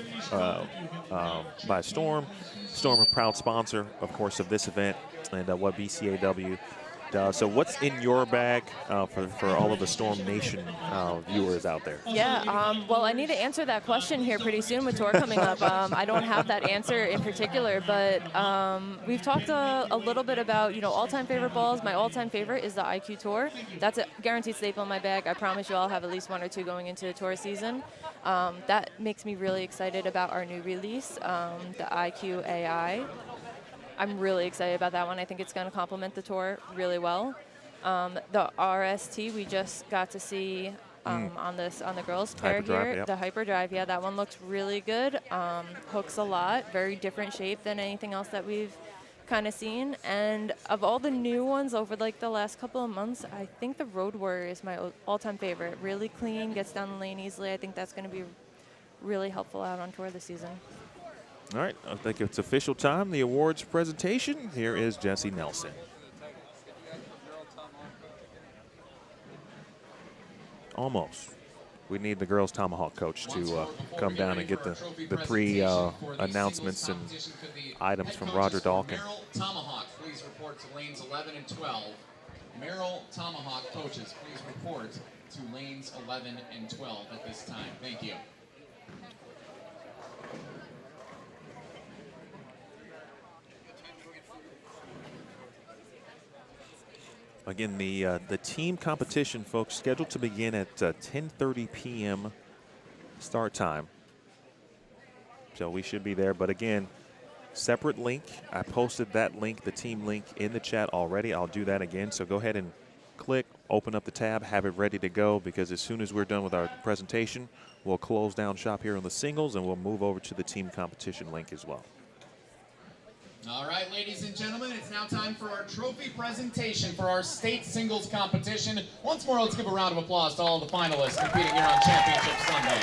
by Storm. Storm, a proud sponsor, of course, of this event and what BCAW does. So, what's in your bag for all of the Storm Nation viewers out there? Yeah, well, I need to answer that question here pretty soon with tour coming up. I don't have that answer in particular, but we've talked a little bit about, all-time favorite balls. My all-time favorite is the IQ Tour. That's a guaranteed staple in my bag. I promise you I'll have at least 1 or 2 going into the tour season. That makes me really excited about our new release, the IQ AI. I'm really excited about that one. I think it's going to complement the tour really well. The RST we just got to see on the girls pair here. Yep. The Hyperdrive, yeah, that one looks really good. Hooks a lot, very different shape than anything else that we've kind of seen. And of all the new ones over like the last couple of months, I think the Road Warrior is my all-time favorite. Really clean, gets down the lane easily. I think that's going to be really helpful out on tour this season. All right, I think it's official time. The awards presentation. Here is Jesse Nelson. Almost. We need the girls' tomahawk coach to come down and get the pre-announcements and items from Roger Dalkin. Merrill Tomahawk, please report to lanes 11 and 12. Merrill Tomahawk coaches, please report to lanes 11 and 12 at this time. Thank you. Again, the team competition, folks, scheduled to begin at 10:30 p.m. start time. So we should be there. But again, separate link. I posted that link, the team link, in the chat already. I'll do that again. So go ahead and click, open up the tab, have it ready to go, because as soon as we're done with our presentation, we'll close down shop here on the singles and we'll move over to the team competition link as well. All right, ladies and gentlemen, it's now time for our trophy presentation for our state singles competition. Once more, let's give a round of applause to all the finalists competing here on Championship Sunday.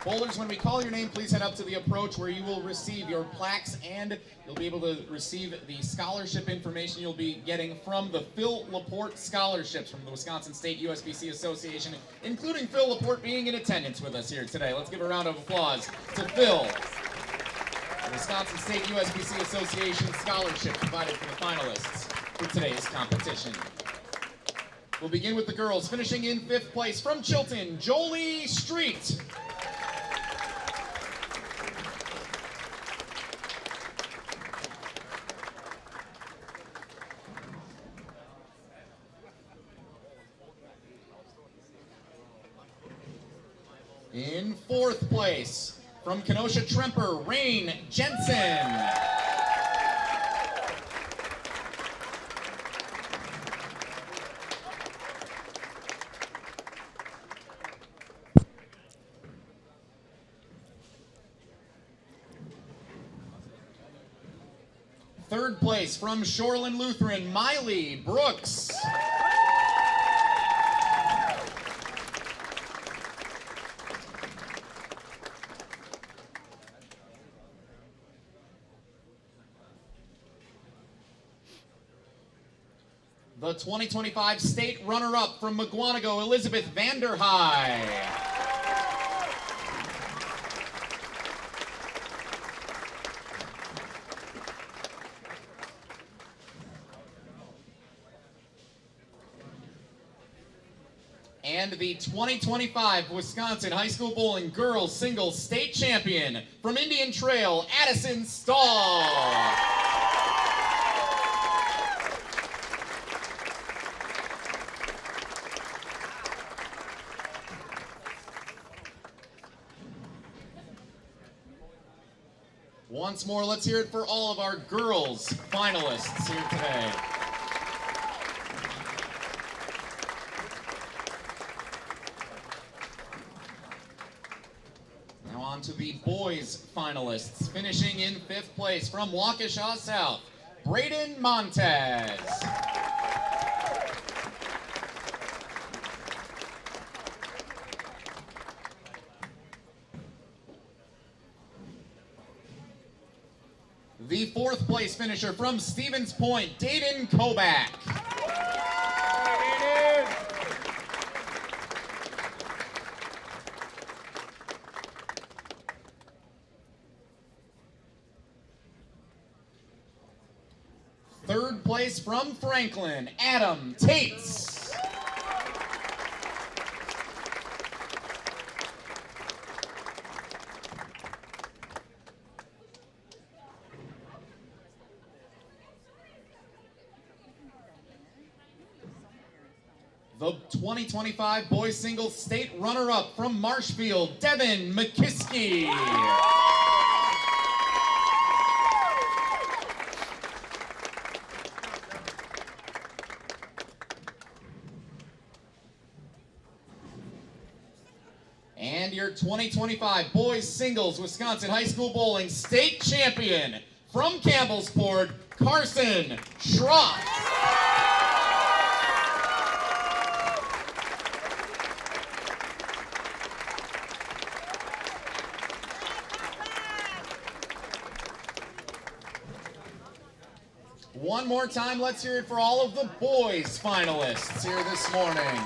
Bowlers, when we call your name, please head up to the approach where you will receive your plaques and you'll be able to receive the scholarship information you'll be getting from the Phil Laporte scholarships from the Wisconsin State USBC Association, including Phil Laporte being in attendance with us here today. Let's give a round of applause to Phil. The Wisconsin State USBC Association scholarship provided for the finalists for today's competition. We'll begin with the girls, finishing in 5th place from Chilton, Jolee Streit. In 4th place, from Kenosa Tremper, Rayne, Jensen. Third place, from Shoreland Lutheran, Miley, Brooks. The 2025 state runner-up from Mukwonago, Elizabeth Vanderhei. And the 2025 Wisconsin High School Bowling Girls Singles State Champion from Indian Trail, Addysen Stahl. Once more, let's hear it for all of our girls finalists here today. Now on to the boys finalists, finishing in 5th place from Waukesha South, Braden, Montez. The 4th place finisher from Stevens Point, Dayden, Koback. Third place from Franklin, Adam, Toetz. The 2025 boys singles state runner-up from Marshfield, Devin, Mckiski. And your 2025 boys singles Wisconsin High School Bowling state champion from Cambellsport, Carson, Scharuth. One more time, let's hear it for all of the boys finalists here this morning.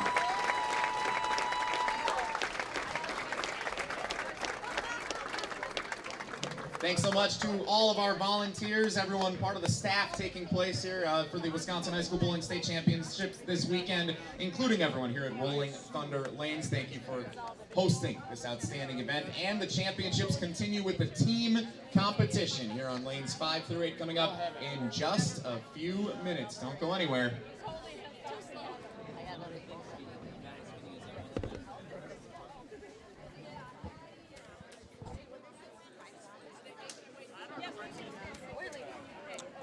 Thanks so much to all of our volunteers, everyone part of the staff taking place here for the Wisconsin High School Bowling State Championships this weekend, including everyone here at Rolling Thunder Lanes. Thank you for hosting this outstanding event. And the championships continue with the team competition here on lanes 5 through 8 coming up in just a few minutes. Don't go anywhere.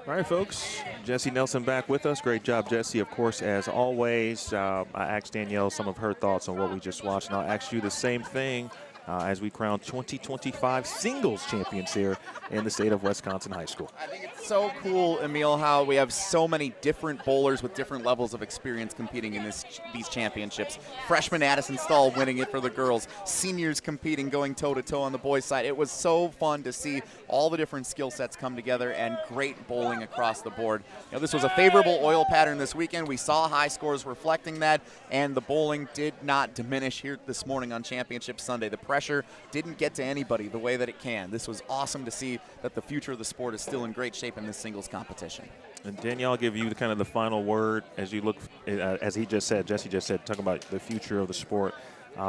All right, folks. Jesse Nelson back with us. Great job, Jesse. Of course, as always, I asked Danielle some of her thoughts on what we just watched, and I'll ask you the same thing as we crown 2025 singles champions here in the state of Wisconsin High School. I think it's so cool, Emil, how we have so many different bowlers with different levels of experience competing in these championships. Freshman Addysen Stahl winning it for the girls. Seniors competing, going toe-to-toe on the boys' side. It was so fun to see all the different skill sets come together and great bowling across the board. You know, this was a favorable oil pattern this weekend. We saw high scores reflecting that, and the bowling did not diminish here this morning on Championship Sunday. The pressure didn't get to anybody the way that it can. This was awesome to see that the future of the sport is still in great shape in this singles competition. And Danielle, I'll give you kind of the final word as you look, as he just said, Jesse just said, talking about the future of the sport,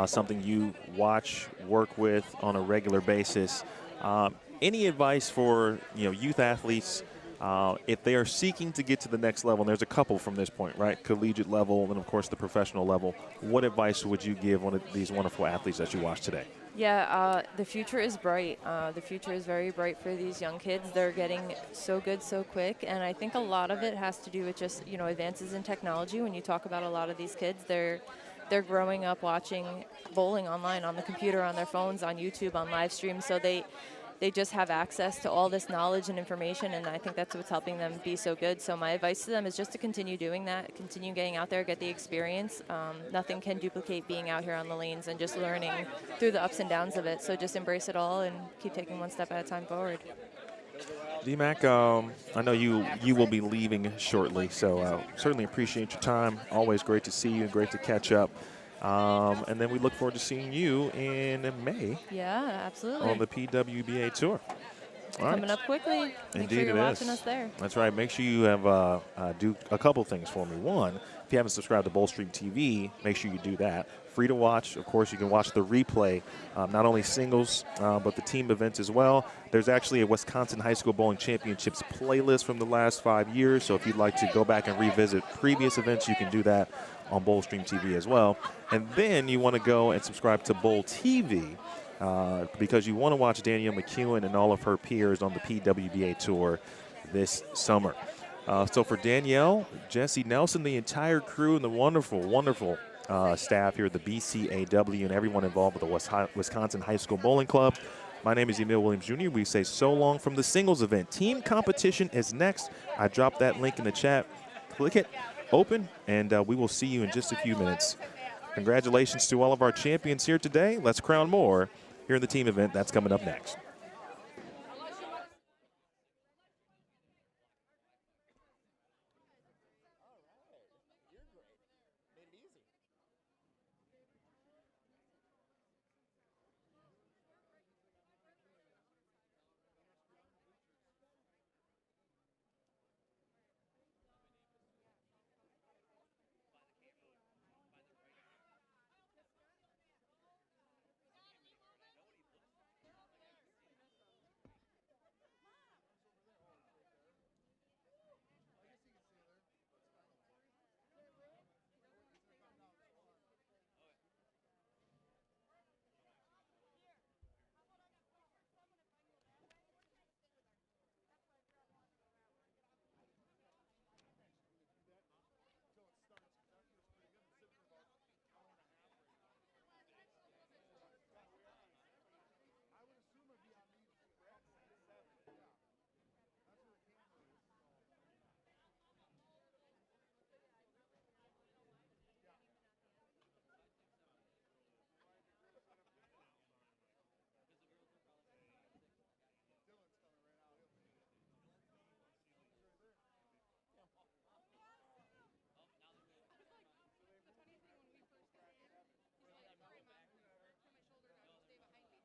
something you watch, work with on a regular basis. Any advice for youth athletes if they are seeking to get to the next level? And there's a couple from this point, right? Collegiate level and, of course, the professional level. What advice would you give one of these wonderful athletes that you watched today? Yeah, the future is bright. The future is very bright for these young kids. They're getting so good so quick, and I think a lot of it has to do with just advances in technology. When you talk about a lot of these kids, they're growing up watching bowling online, on the computer, on their phones, on YouTube, on live streams, so they just have access to all this knowledge and information, and I think that's what's helping them be so good. So my advice to them is just to continue doing that, continue getting out there, get the experience. Nothing can duplicate being out here on the lanes and just learning through the ups and downs of it. So just embrace it all and keep taking one step at a time forward. D-Mac, I know you will be leaving shortly, so certainly appreciate your time. Always great to see you and great to catch up. And then we look forward to seeing you in May. Yeah, absolutely. On the PWBA Tour. Coming up quickly. Make sure you're watching us there. That's right. Make sure you have do a couple things for me. One, if you haven't subscribed to BowlStreamTV, make sure you do that. Free to watch. Of course, you can watch the replay, not only singles, but the team events as well. There's actually a Wisconsin High School Bowling Championships playlist from the last 5 years. So if you'd like to go back and revisit previous events, you can do that on BowlStreamTV as well. And then you want to go and subscribe to Bowl TV because you want to watch Danielle McEwen and all of her peers on the PWBA Tour this summer. So for Danielle, Jesse Nelson, the entire crew, and the wonderful, wonderful staff here at the BCAW and everyone involved with the Wisconsin High School Bowling Club, my name is Emil Williams Jr. We say so long from the singles event. Team competition is next. I dropped that link in the chat. Click it, open, and we will see you in just a few minutes. Congratulations to all of our champions here today. Let's crown more here in the team event. That's coming up next.